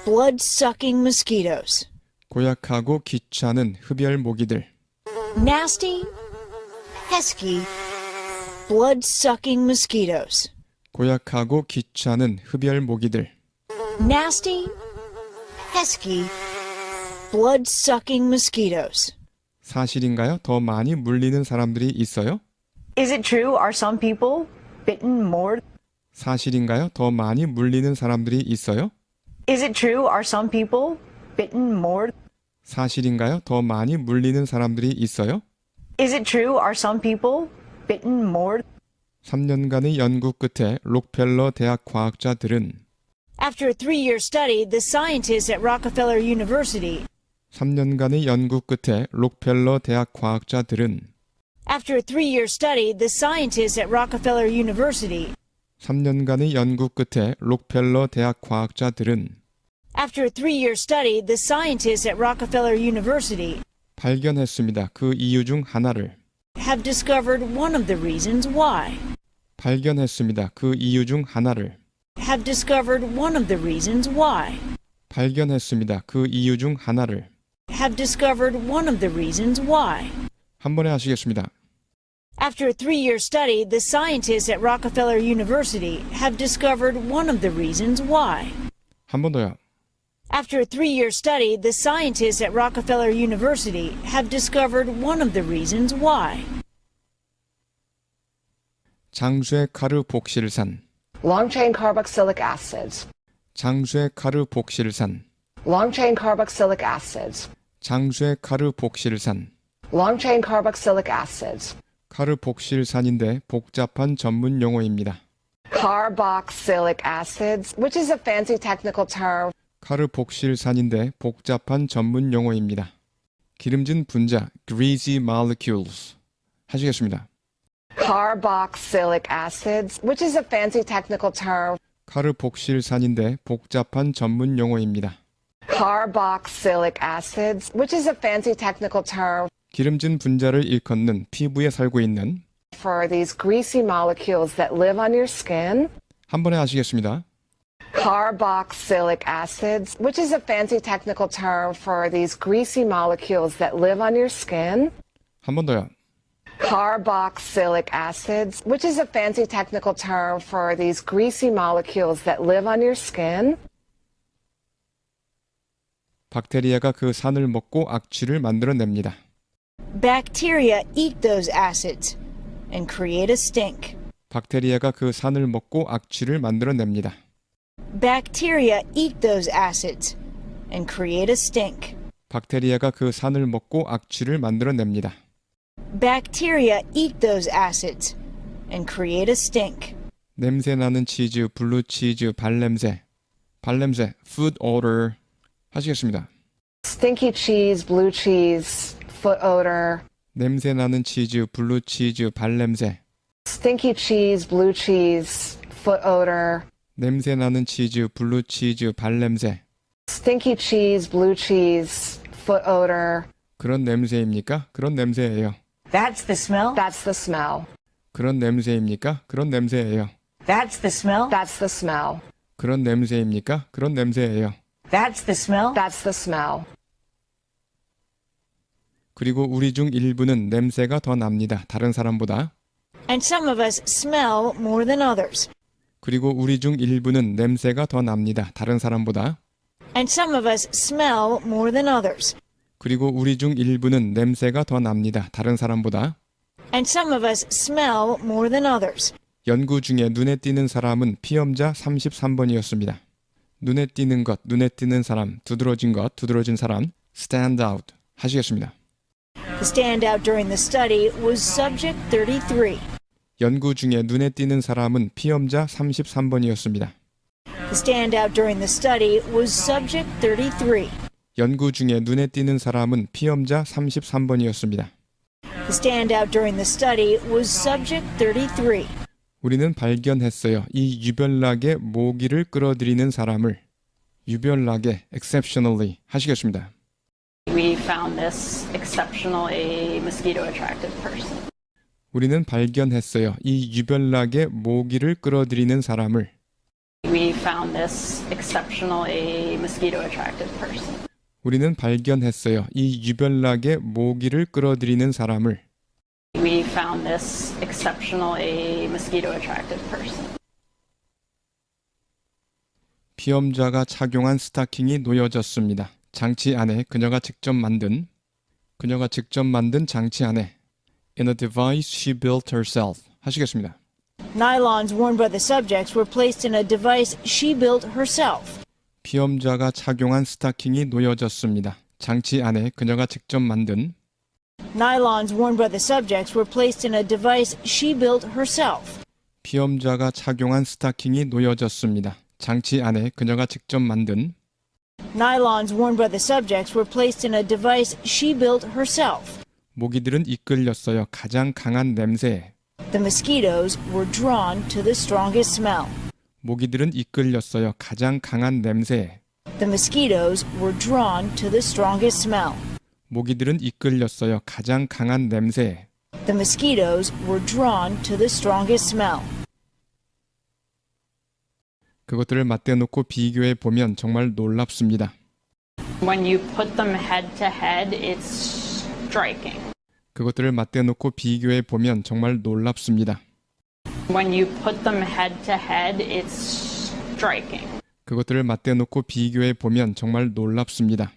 B: blood-sucking mosquitoes.
F: 고약하고 귀찮은 흡열 모기들.
B: Nasty, pesky, blood-sucking mosquitoes.
F: 고약하고 귀찮은 흡열 모기들.
B: Nasty, pesky, blood-sucking mosquitoes.
F: 사실인가요? 더 많이 물리는 사람들이 있어요?
C: Is it true? Are some people bitten more?
F: 사실인가요? 더 많이 물리는 사람들이 있어요?
C: Is it true? Are some people bitten more?
F: 사실인가요? 더 많이 물리는 사람들이 있어요?
C: Is it true? Are some people bitten more?
F: 3년간의 연구 끝에 록펠러 대학 과학자들은
B: After a 3-year study, the scientists at Rockefeller University
F: 3년간의 연구 끝에 록펠러 대학 과학자들은
B: After a 3-year study, the scientists at Rockefeller University
F: 3년간의 연구 끝에 록펠러 대학 과학자들은
B: After a 3-year study, the scientists at Rockefeller University
F: 발견했습니다. 그 이유 중 하나를
B: have discovered one of the reasons why.
F: 발견했습니다. 그 이유 중 하나를
B: Have discovered one of the reasons why.
F: 발견했습니다. 그 이유 중 하나를
B: Have discovered one of the reasons why.
F: 한 번에 하시겠습니다.
B: After a 3-year study, the scientists at Rockefeller University have discovered one of the reasons why.
F: 한 번 더요.
B: After a 3-year study, the scientists at Rockefeller University have discovered one of the reasons why.
F: 장수의 카르복실산
D: Long-chain carboxylic acids.
F: 장수의 카르복실산
D: Long-chain carboxylic acids.
F: 장수의 카르복실산
D: Long-chain carboxylic acids.
F: 카르복실산인데 복잡한 전문 용어입니다.
D: carboxylic acids, which is a fancy technical term
F: 카르복실산인데 복잡한 전문 용어입니다. 기름진 분자, greasy molecules. 하시겠습니다.
D: carboxylic acids, which is a fancy technical term
F: 카르복실산인데 복잡한 전문 용어입니다.
D: carboxylic acids, which is a fancy technical term
F: 기름진 분자를 일컫는 피부에 살고 있는
D: for these greasy molecules that live on your skin.
F: 한 번에 하시겠습니다.
D: Carboxylic acids, which is a fancy technical term for these greasy molecules that live on your skin.
F: 한 번 더요.
D: Carboxylic acids, which is a fancy technical term for these greasy molecules that live on your skin.
F: 박테리아가 그 산을 먹고 악취를 만들어냅니다.
B: Bacteria eat those acids and create a stink.
F: 박테리아가 그 산을 먹고 악취를 만들어냅니다.
B: Bacteria eat those acids and create a stink.
F: 박테리아가 그 산을 먹고 악취를 만들어냅니다.
B: Bacteria eat those acids and create a stink.
F: 냄새 나는 치즈, 블루 치즈, 발냄새. 발냄새, food odor. 하시겠습니다.
D: Stinky cheese, blue cheese, foot odor.
F: 냄새 나는 치즈, 블루 치즈, 발냄새.
D: Stinky cheese, blue cheese, foot odor.
F: 냄새 나는 치즈, 블루 치즈, 발냄새.
D: Stinky cheese, blue cheese, foot odor.
F: 그런 냄새입니까? 그런 냄새예요.
C: That's the smell?
D: That's the smell.
F: 그런 냄새입니까? 그런 냄새예요.
C: That's the smell?
D: That's the smell.
F: 그런 냄새입니까? 그런 냄새예요.
C: That's the smell?
D: That's the smell.
F: 그리고 우리 중 일부는 냄새가 더 납니다. 다른 사람보다.
B: And some of us smell more than others.
F: 그리고 우리 중 일부는 냄새가 더 납니다. 다른 사람보다.
B: And some of us smell more than others.
F: 그리고 우리 중 일부는 냄새가 더 납니다. 다른 사람보다.
B: And some of us smell more than others.
F: 연구 중에 눈에 띄는 사람은 피험자 33번이었습니다. 눈에 띄는 것, 눈에 띄는 사람, 두드러진 것, 두드러진 사람, stand out. 하시겠습니다.
B: The standout during the study was subject 33.
F: 연구 중에 눈에 띄는 사람은 피험자 33번이었습니다.
B: The standout during the study was subject 33.
F: 연구 중에 눈에 띄는 사람은 피험자 33번이었습니다.
B: The standout during the study was subject 33.
F: 우리는 발견했어요. 이 유별나게 모기를 끌어들이는 사람을. 유별나게, exceptionally 하시겠습니다.
E: We found this exceptionally mosquito attractive person.
F: 우리는 발견했어요. 이 유별나게 모기를 끌어들이는 사람을.
E: We found this exceptionally mosquito attractive person.
F: 우리는 발견했어요. 이 유별나게 모기를 끌어들이는 사람을.
E: We found this exceptionally mosquito attractive person.
F: 피험자가 착용한 스타킹이 놓여졌습니다. 장치 안에 그녀가 직접 만든 장치 안에 in a device she built herself. 하시겠습니다.
B: Nylons worn by the subjects were placed in a device she built herself.
F: 피험자가 착용한 스타킹이 놓여졌습니다. 장치 안에 그녀가 직접 만든
B: Nylons worn by the subjects were placed in a device she built herself.
F: 피험자가 착용한 스타킹이 놓여졌습니다. 장치 안에 그녀가 직접 만든
B: Nylons worn by the subjects were placed in a device she built herself.
F: 모기들은 이끌렸어요. 가장 강한 냄새에.
B: The mosquitoes were drawn to the strongest smell.
F: 모기들은 이끌렸어요. 가장 강한 냄새에.
B: The mosquitoes were drawn to the strongest smell.
F: 모기들은 이끌렸어요. 가장 강한 냄새에.
B: The mosquitoes were drawn to the strongest smell.
F: 그것들을 맞대놓고 비교해 보면 정말 놀랍습니다.
E: When you put them head to head, it's striking.
F: 그것들을 맞대놓고 비교해 보면 정말 놀랍습니다.
E: When you put them head to head, it's striking.
F: 그것들을 맞대놓고 비교해 보면 정말 놀랍습니다.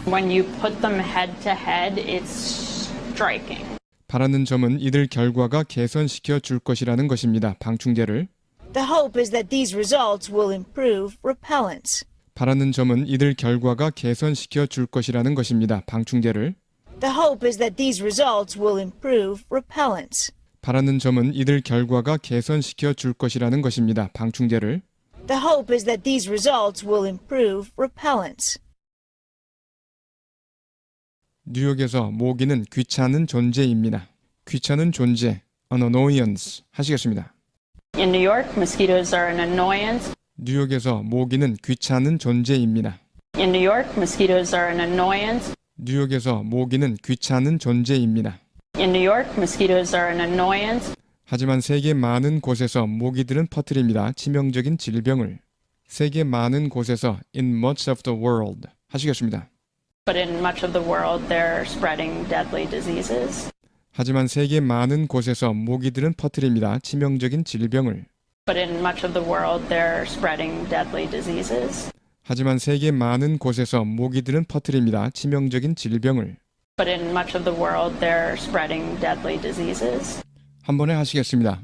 E: When you put them head to head, it's striking.
F: 바라는 점은 이들 결과가 개선시켜 줄 것이라는 것입니다. 방충제를.
B: The hope is that these results will improve repellents.
F: 바라는 점은 이들 결과가 개선시켜 줄 것이라는 것입니다. 방충제를.
B: The hope is that these results will improve repellents.
F: 바라는 점은 이들 결과가 개선시켜 줄 것이라는 것입니다. 방충제를.
B: The hope is that these results will improve repellents.
F: 뉴욕에서 모기는 귀찮은 존재입니다. 귀찮은 존재, an annoyance 하시겠습니다.
E: In New York, mosquitoes are an annoyance.
F: 뉴욕에서 모기는 귀찮은 존재입니다.
E: In New York, mosquitoes are an annoyance.
F: 뉴욕에서 모기는 귀찮은 존재입니다.
E: In New York, mosquitoes are an annoyance.
F: 하지만 세계 많은 곳에서 모기들은 퍼뜨립니다. 치명적인 질병을. 세계 많은 곳에서 in much of the world 하시겠습니다.
E: But in much of the world, they're spreading deadly diseases.
F: 하지만 세계 많은 곳에서 모기들은 퍼뜨립니다. 치명적인 질병을.
E: But in much of the world, they're spreading deadly diseases.
F: 하지만 세계 많은 곳에서 모기들은 퍼뜨립니다. 치명적인 질병을.
E: But in much of the world, they're spreading deadly diseases.
F: 한 번에 하시겠습니다.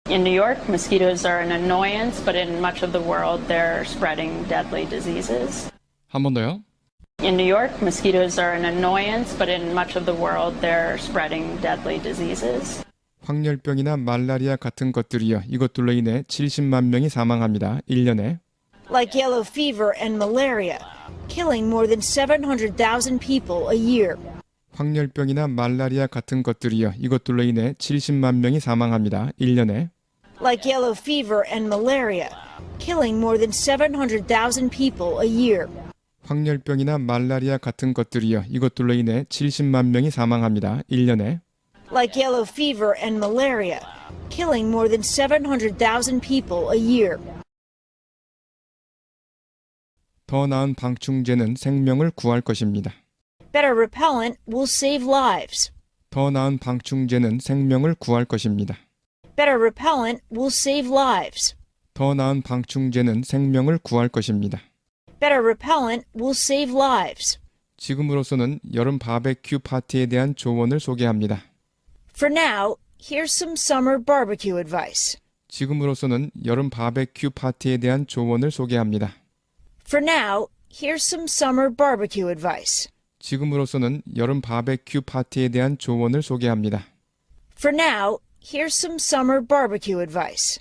E: In New York, mosquitoes are an annoyance, but in much of the world, they're spreading deadly diseases.
F: 한 번 더요.
E: In New York, mosquitoes are an annoyance, but in much of the world, they're spreading deadly diseases.
F: 황열병이나 말라리아 같은 것들이요. 이것들로 인해 70만 명이 사망합니다. 1년에.
B: Like yellow fever and malaria, killing more than 700,000 people a year.
F: 황열병이나 말라리아 같은 것들이요. 이것들로 인해 70만 명이 사망합니다. 1년에.
B: Like yellow fever and malaria, killing more than 700,000 people a year.
F: 황열병이나 말라리아 같은 것들이요. 이것들로 인해 70만 명이 사망합니다. 1년에.
B: Like yellow fever and malaria, killing more than 700,000 people a year.
F: 더 나은 방충제는 생명을 구할 것입니다.
B: Better repellent will save lives.
F: 더 나은 방충제는 생명을 구할 것입니다.
B: Better repellent will save lives.
F: 더 나은 방충제는 생명을 구할 것입니다.
B: Better repellent will save lives.
F: 지금으로서는 여름 바베큐 파티에 대한 조언을 소개합니다.
B: For now, here's some summer barbecue advice.
F: 지금으로서는 여름 바베큐 파티에 대한 조언을 소개합니다.
B: For now, here's some summer barbecue advice.
F: 지금으로서는 여름 바베큐 파티에 대한 조언을 소개합니다.
B: For now, here's some summer barbecue advice.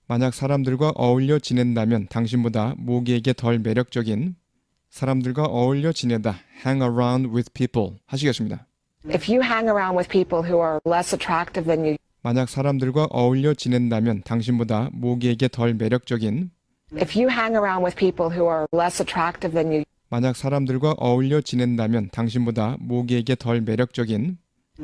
F: 만약 사람들과 어울려 지낸다면 당신보다 모기에게 덜 매력적인 사람들과 어울려 지내다 hang around with people 하시겠습니다.
D: If you hang around with people who are less attractive than you,
F: 만약 사람들과 어울려 지낸다면 당신보다 모기에게 덜 매력적인
D: if you hang around with people who are less attractive than you,
F: 만약 사람들과 어울려 지낸다면 당신보다 모기에게 덜 매력적인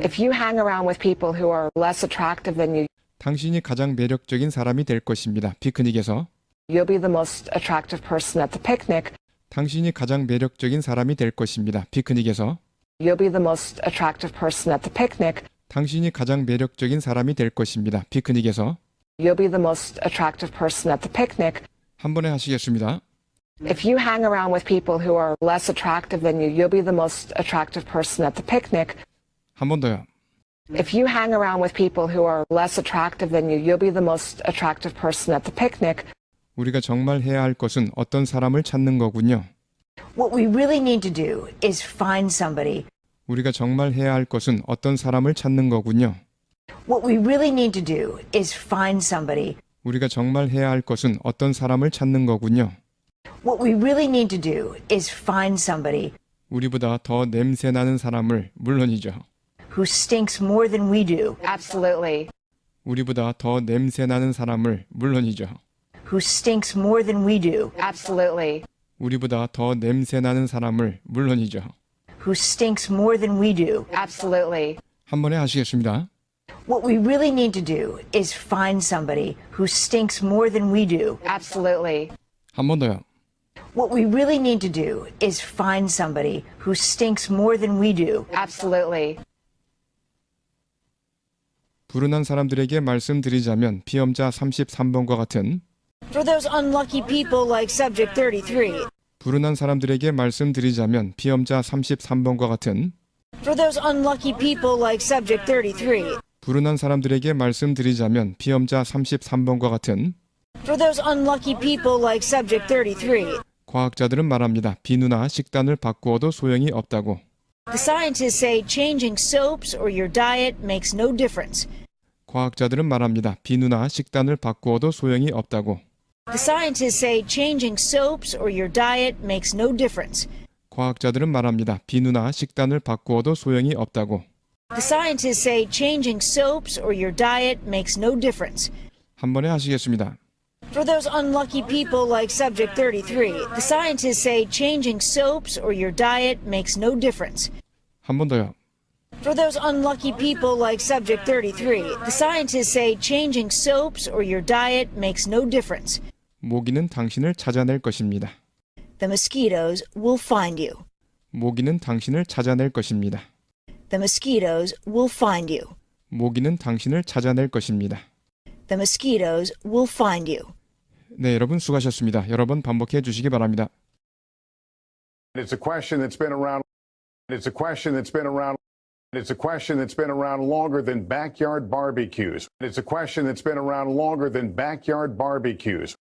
D: if you hang around with people who are less attractive than you,
F: 당신이 가장 매력적인 사람이 될 것입니다. 피크닉에서
D: you'll be the most attractive person at the picnic.
F: 당신이 가장 매력적인 사람이 될 것입니다. 피크닉에서
D: You'll be the most attractive person at the picnic.
F: 당신이 가장 매력적인 사람이 될 것입니다. 피크닉에서
D: You'll be the most attractive person at the picnic.
F: 한 번에 하시겠습니다.
D: If you hang around with people who are less attractive than you, you'll be the most attractive person at the picnic.
F: 한 번 더요.
D: If you hang around with people who are less attractive than you, you'll be the most attractive person at the picnic.
F: 우리가 정말 해야 할 것은 어떤 사람을 찾는 거군요.
C: What we really need to do is find somebody.
F: 우리가 정말 해야 할 것은 어떤 사람을 찾는 거군요.
C: What we really need to do is find somebody.
F: 우리가 정말 해야 할 것은 어떤 사람을 찾는 거군요.
C: What we really need to do is find somebody
F: 우리보다 더 냄새 나는 사람을 물론이죠.
C: who stinks more than we do,
D: Absolutely.
F: 우리보다 더 냄새 나는 사람을 물론이죠.
C: who stinks more than we do,
D: Absolutely.
F: 우리보다 더 냄새 나는 사람을 물론이죠.
C: who stinks more than we do.
D: Absolutely.
F: 한 번에 하시겠습니다.
C: What we really need to do is find somebody who stinks more than we do.
D: Absolutely.
F: 한 번 더요.
C: What we really need to do is find somebody who stinks more than we do.
D: Absolutely.
F: 불운한 사람들에게 말씀드리자면 피험자 33번과 같은
B: For those unlucky people like subject 33,
F: 불운한 사람들에게 말씀드리자면 피험자 33번과 같은
B: for those unlucky people like subject 33,
F: 불운한 사람들에게 말씀드리자면 피험자 33번과 같은
B: for those unlucky people like subject 33,
F: 과학자들은 말합니다. 비누나 식단을 바꾸어도 소용이 없다고.
B: The scientists say changing soaps or your diet makes no difference.
F: 과학자들은 말합니다. 비누나 식단을 바꾸어도 소용이 없다고.
B: The scientists say changing soaps or your diet makes no difference.
F: 과학자들은 말합니다. 비누나 식단을 바꾸어도 소용이 없다고.
B: The scientists say changing soaps or your diet makes no difference.
F: 한 번에 하시겠습니다.
B: For those unlucky people like subject 33, the scientists say changing soaps or your diet makes no difference.
F: 한 번 더요.
B: For those unlucky people like subject 33, the scientists say changing soaps or your diet makes no difference.
F: 모기는 당신을 찾아낼 것입니다.
B: The mosquitoes will find you.
F: 모기는 당신을 찾아낼 것입니다.
B: The mosquitoes will find you.
F: 모기는 당신을 찾아낼 것입니다.
B: The mosquitoes will find you.
F: 네, 여러분 수고하셨습니다. 여러 번 반복해 주시기 바랍니다.
A: It's a question that's been around. It's a question that's been around. It's a question that's been around longer than backyard barbecues. It's a question that's been around longer than backyard barbecues.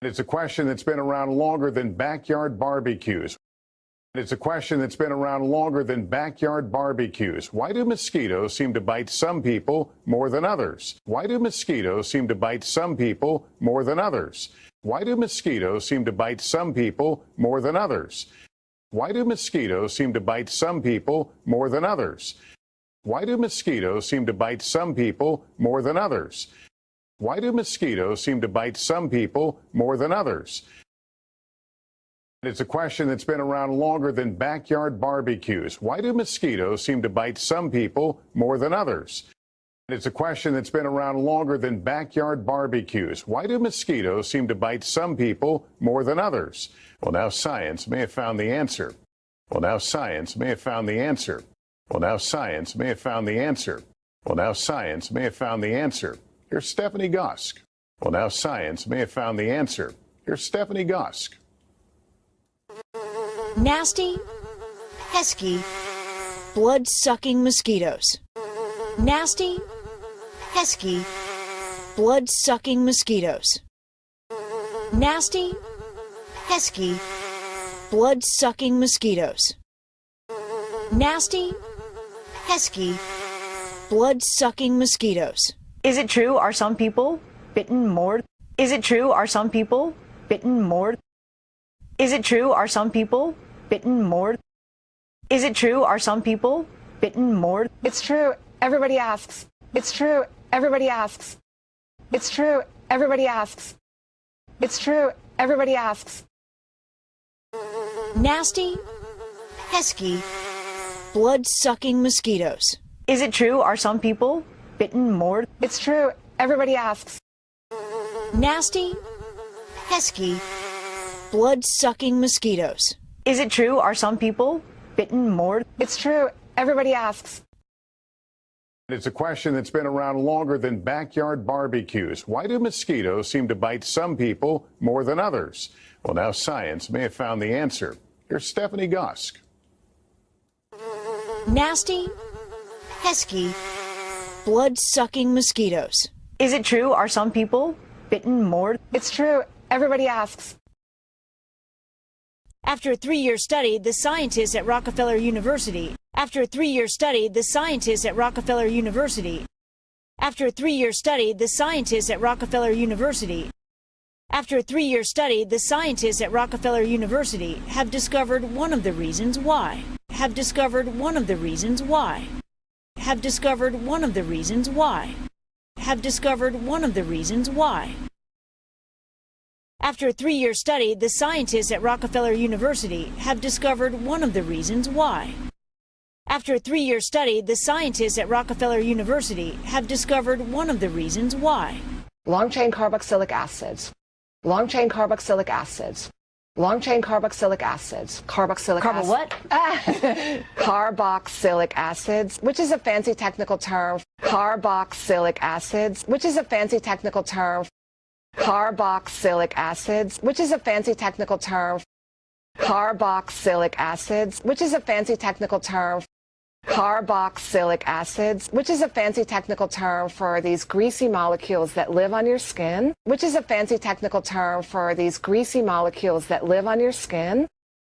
A: It's a question that's been around longer than backyard barbecues. It's a question that's been around longer than backyard barbecues. Why do mosquitoes seem to bite some people more than others? Why do mosquitoes seem to bite some people more than others? Why do mosquitoes seem to bite some people more than others? Why do mosquitoes seem to bite some people more than others? Why do mosquitoes seem to bite some people more than others? Why do mosquitoes seem to bite some people more than others? It's a question that's been around longer than backyard barbecues. Why do mosquitoes seem to bite some people more than others? It's a question that's been around longer than backyard barbecues. Why do mosquitoes seem to bite some people more than others? Well, now science may have found the answer. Well, now science may have found the answer. Well, now science may have found the answer. Well, now science may have found the answer. Here's Stephanie Gosk. Well, now science may have found the answer. Here's Stephanie Gosk.
B: Nasty, pesky, blood-sucking mosquitoes. Nasty, pesky, blood-sucking mosquitoes. Nasty, pesky, blood-sucking mosquitoes. Nasty, pesky, blood-sucking mosquitoes.
C: Is it true? Are some people bitten more? Is it true? Are some people bitten more? Is it true? Are some people bitten more? Is it true? Are some people bitten more?
D: It's true. Everybody asks. It's true. Everybody asks. It's true. Everybody asks. It's true. Everybody asks.
B: Nasty, pesky, blood-sucking mosquitoes.
C: Is it true? Are some people bitten more?
D: It's true. Everybody asks.
B: Nasty, pesky, blood-sucking mosquitoes.
C: Is it true? Are some people bitten more?
D: It's true. Everybody asks.
A: It's a question that's been around longer than backyard barbecues. Why do mosquitoes seem to bite some people more than others? Well, now science may have found the answer. Here's Stephanie Gosk.
B: Nasty, pesky, blood-sucking mosquitoes.
C: Is it true? Are some people bitten more?
D: It's true. Everybody asks.
B: After a 3-year study, the scientists at Rockefeller University. After a 3-year study, the scientists at Rockefeller University. After a 3-year study, the scientists at Rockefeller University. After a 3-year study, the scientists at Rockefeller University have discovered one of the reasons why. Have discovered one of the reasons why. Have discovered one of the reasons why. Have discovered one of the reasons why. After a 3-year study, the scientists at Rockefeller University have discovered one of the reasons why. After a 3-year study, the scientists at Rockefeller University have discovered one of the reasons why.
D: Long-chain carboxylic acids. Long-chain carboxylic acids. Long-chain carboxylic acids. Carboxylic
C: Carbo
D: acid.
C: what?
D: Carboxylic acids, which is a fancy technical term. Carboxylic acids, which is a fancy technical term. Carboxylic acids, which is a fancy technical term. Carboxylic acids, which is a fancy technical term. Carboxylic acids, which is a fancy technical term for these greasy molecules that live on your skin, which is a fancy technical term for these greasy molecules that live on your skin.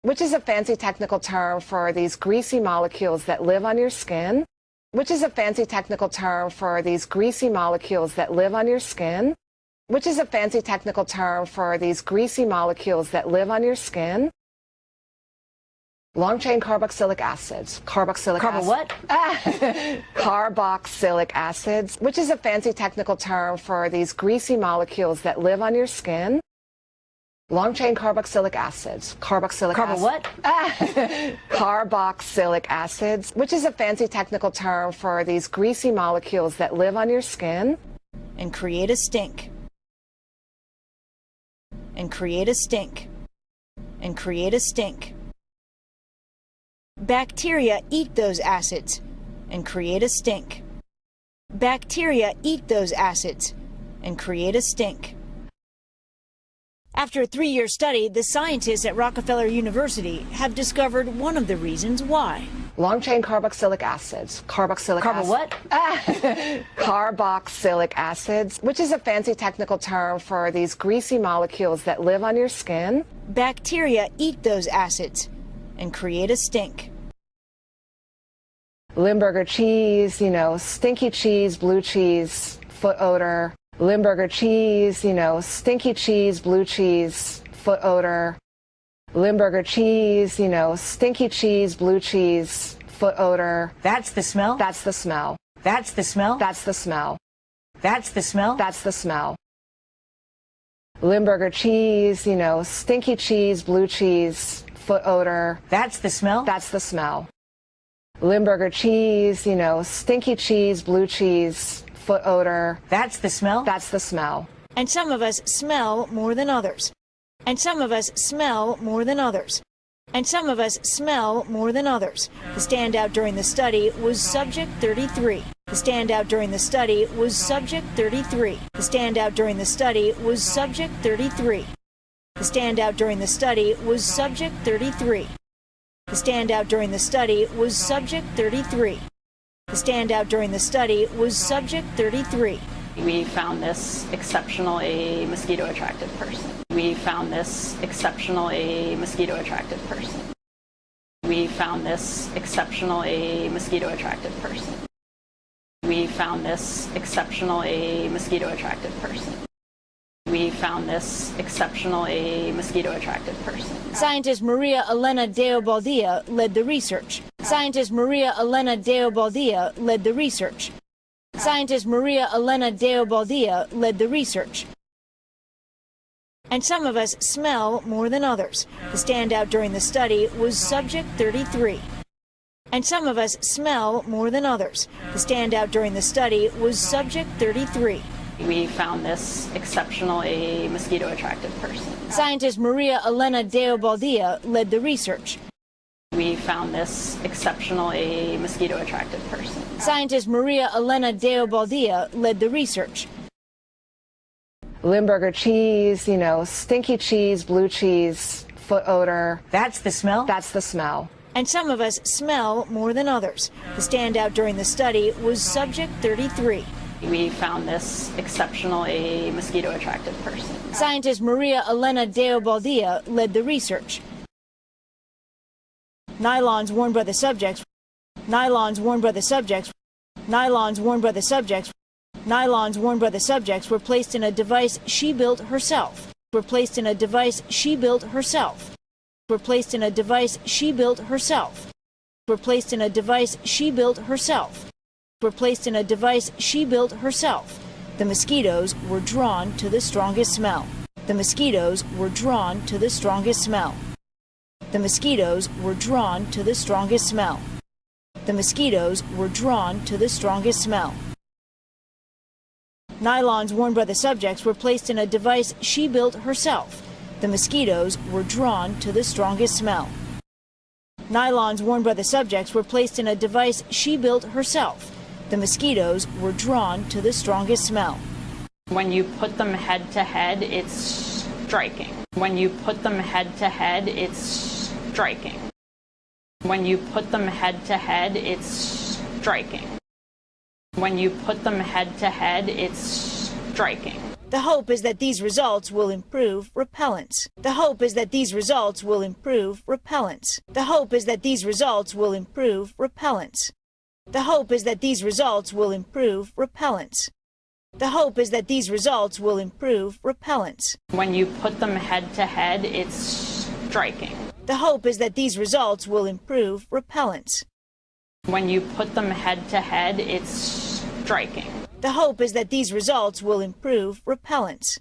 D: which is a fancy technical term for these greasy molecules that live on your skin, which is a fancy technical term for these greasy molecules that live on your skin, which is a fancy technical term for these greasy molecules that live on your skin. Long-chain carboxylic acids,
C: What?
D: Carboxylic acids, which is a fancy technical term for these greasy molecules that live on your skin. Long-chain carboxylic acids,
C: What?
D: Carboxylic acids, which is a fancy technical term for these greasy molecules that live on your skin.
B: And create a stink. And create a stink. And create a stink. Bacteria eat those acids and create a stink. Bacteria eat those acids and create a stink. After a 3-year study, the scientists at Rockefeller University have discovered one of the reasons why.
D: Long-chain carboxylic acids,
C: What?
D: Carboxylic acids, which is a fancy technical term for these greasy molecules that live on your skin.
B: Bacteria eat those acids and create a stink.
D: Limburger cheese, stinky cheese, blue cheese, foot odor. Limburger cheese, stinky cheese, blue cheese, foot odor. Limburger cheese, stinky cheese, blue cheese, foot odor.
C: That's the smell?
D: That's the smell.
C: That's the smell?
D: That's the smell.
C: That's the smell?
D: That's the smell. Limburger cheese, stinky cheese, blue cheese, foot odor.
C: That's the smell?
D: That's the smell. Limburger cheese, stinky cheese, blue cheese, foot odor.
C: That's the smell?
D: That's the smell.
B: And some of us smell more than others. And some of us smell more than others. And some of us smell more than others. The standout during the study was subject 33. The standout during the study was subject 33. The standout during the study was subject 33. The standout during the study was subject 33. The standout during the study was subject 33. The standout during the study was subject 33.
E: We found this exceptionally mosquito-attractive person. We found this exceptionally mosquito-attractive person. We found this exceptionally mosquito-attractive person. We found this exceptionally mosquito-attractive person. We found this exceptionally mosquito-attractive person.
B: Scientist Maria Elena Deobaldia led the research. Scientist Maria Elena Deobaldia led the research. Scientist Maria Elena Deobaldia led the research. And some of us smell more than others. The standout during the study was subject 33. And some of us smell more than others. The standout during the study was subject 33.
E: We found this exceptionally mosquito-attractive person.
B: Scientist Maria Elena Deobaldia led the research.
E: We found this exceptionally mosquito-attractive person.
B: Scientist Maria Elena Deobaldia led the research.
D: Limburger cheese, stinky cheese, blue cheese, foot odor.
C: That's the smell?
D: That's the smell.
B: And some of us smell more than others. The standout during the study was subject 33.
E: We found this exceptionally mosquito-attractive person.
B: Scientist Maria Elena Deobaldia led the research. Nylons worn by the subjects. Nylons worn by the subjects. Nylons worn by the subjects. Nylons worn by the subjects were placed in a device she built herself. Were placed in a device she built herself. Were placed in a device she built herself. Were placed in a device she built herself. Were placed in a device she built herself. The mosquitoes were drawn to the strongest smell. The mosquitoes were drawn to the strongest smell. The mosquitoes were drawn to the strongest smell. The mosquitoes were drawn to the strongest smell. Nylons worn by the subjects were placed in a device she built herself. The mosquitoes were drawn to the strongest smell. Nylons worn by the subjects were placed in a device she built herself. The mosquitoes were drawn to the strongest smell.
E: When you put them head to head, it's striking. When you put them head to head, it's striking. When you put them head to head, it's striking. When you put them head to head, it's striking.
B: The hope is that these results will improve repellents. The hope is that these results will improve repellents. The hope is that these results will improve repellents. The hope is that these results will improve repellents. The hope is that these results will improve repellents.
E: When you put them head to head, it's striking.
B: The hope is that these results will improve repellents.
E: When you put them head to head, it's striking.
B: The hope is that these results will improve repellents.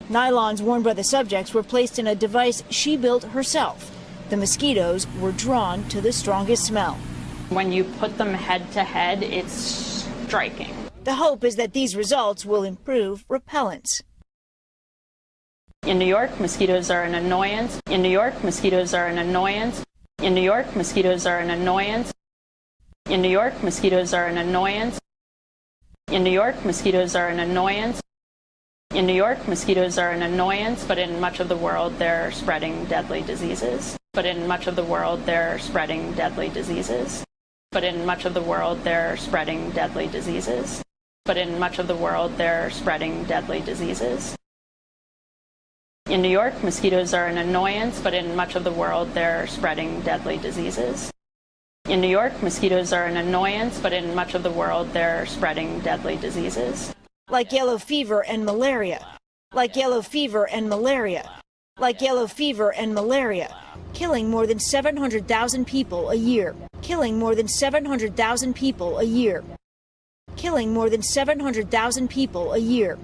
B: Nylons worn by the subjects were placed in a device she built herself. The mosquitoes were drawn to the strongest smell.
E: When you put them head to head, it's striking.
B: The hope is that these results will improve repellents.
E: In New York, mosquitoes are an annoyance. In New York, mosquitoes are an annoyance. In New York, mosquitoes are an annoyance. In New York, mosquitoes are an annoyance. In New York, mosquitoes are an annoyance. In New York, mosquitoes are an annoyance, but in much of the world they're spreading deadly diseases. But in much of the world they're spreading deadly diseases. But in much of the world they're spreading deadly diseases. But in much of the world they're spreading deadly diseases. In New York, mosquitoes are an annoyance, but in much of the world they're spreading deadly diseases. In New York, mosquitoes are an annoyance, but in much of the world they're spreading deadly diseases.
B: Like yellow fever and malaria. Like yellow fever and malaria. Like yellow fever and malaria. Killing more than 700,000 people a year. Killing more than 700,000 people a year. Killing more than 700,000 people a year.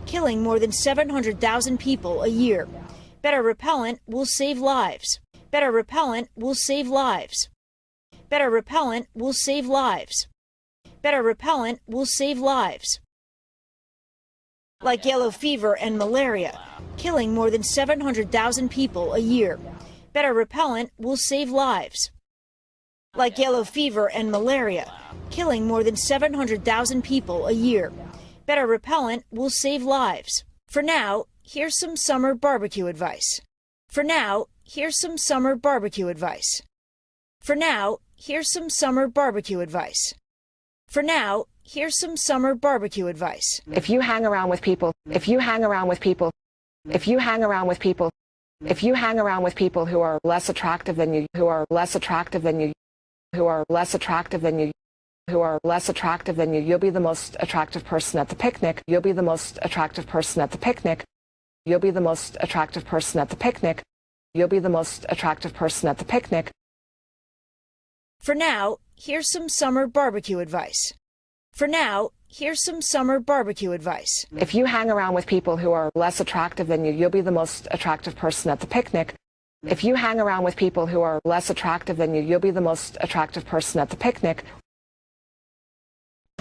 B: Killing more than 700,000 people a year. Better repellent will save lives. Better repellent will save lives. Better repellent will save lives. Better repellent will save lives. Like yellow fever and malaria. Killing more than 700,000 people a year. Better repellent will save lives. Like yellow fever and malaria. Killing more than 700,000 people a year. Better repellent will save lives. For now, here's some summer barbecue advice. For now, here's some summer barbecue advice. For now, here's some summer barbecue advice. For now, here's some summer barbecue advice.
D: If you hang around with people, if you hang around with people, if you hang around with people, if you hang around with people who are less attractive than you, who are less attractive than you, who are less attractive than you, who are less attractive than you, you'll be the most attractive person at the picnic. You'll be the most attractive person at the picnic. You'll be the most attractive person at the picnic. You'll be the most attractive person at the picnic.
B: For now, here's some summer barbecue advice. For now, here's some summer barbecue advice.
D: If you hang around with people who are less attractive than you, you'll be the most attractive person at the picnic. If you hang around with people who are less attractive than you, you'll be the most attractive person at the picnic.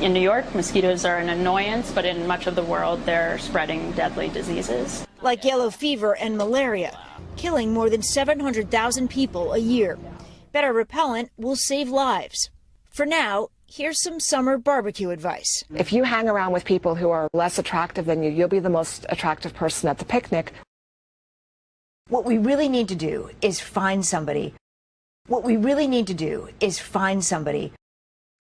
E: In New York, mosquitoes are an annoyance, but in much of the world they're spreading deadly diseases.
B: Like yellow fever and malaria. Killing more than 700,000 people a year. Better repellent will save lives. For now, here's some summer barbecue advice.
D: If you hang around with people who are less attractive than you, you'll be the most attractive person at the picnic.
C: What we really need to do is find somebody. What we really need to do is find somebody.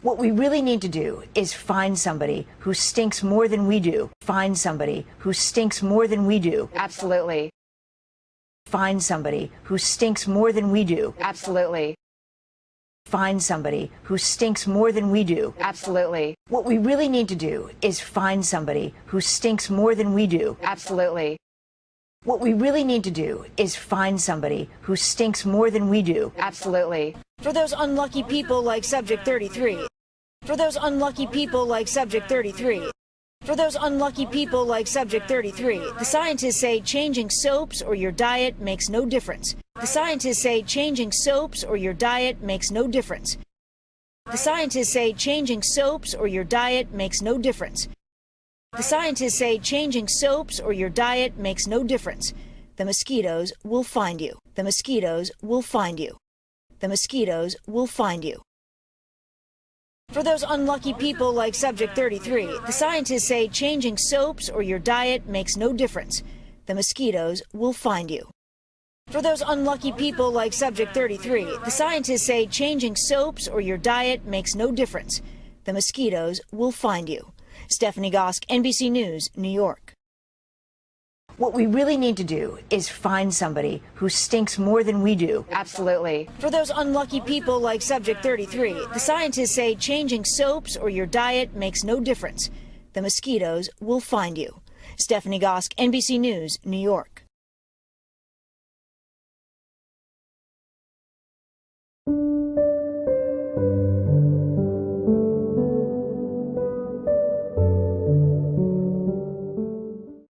C: What we really need to do is find somebody who stinks more than we do. Find somebody who stinks more than we do.
D: Absolutely.
C: Find somebody who stinks more than we do.
D: Absolutely.
C: Find somebody who stinks more than we do.
D: Absolutely.
C: What we really need to do is find somebody who stinks more than we do.
D: Absolutely.
C: What we really need to do is find somebody who stinks more than we do.
D: Absolutely.
B: For those unlucky people like Subject 33. For those unlucky people like Subject 33. For those unlucky people like Subject 33, the scientists say changing soaps or your diet makes no difference. The scientists say changing soaps or your diet makes no difference. The scientists say changing soaps or your diet makes no difference. The scientists say changing soaps or your diet makes no difference. The mosquitoes will find you. The mosquitoes will find you. The mosquitoes will find you. For those unlucky people like Subject 33, the scientists say changing soaps or your diet makes no difference. The mosquitoes will find you. For those unlucky people like Subject 33, the scientists say changing soaps or your diet makes no difference. The mosquitoes will find you. Stephanie Gosk, NBC News, New York.
C: What we really need to do is find somebody who stinks more than we do.
D: Absolutely.
B: For those unlucky people like Subject 33, the scientists say changing soaps or your diet makes no difference. The mosquitoes will find you. Stephanie Gosk, NBC News, New York.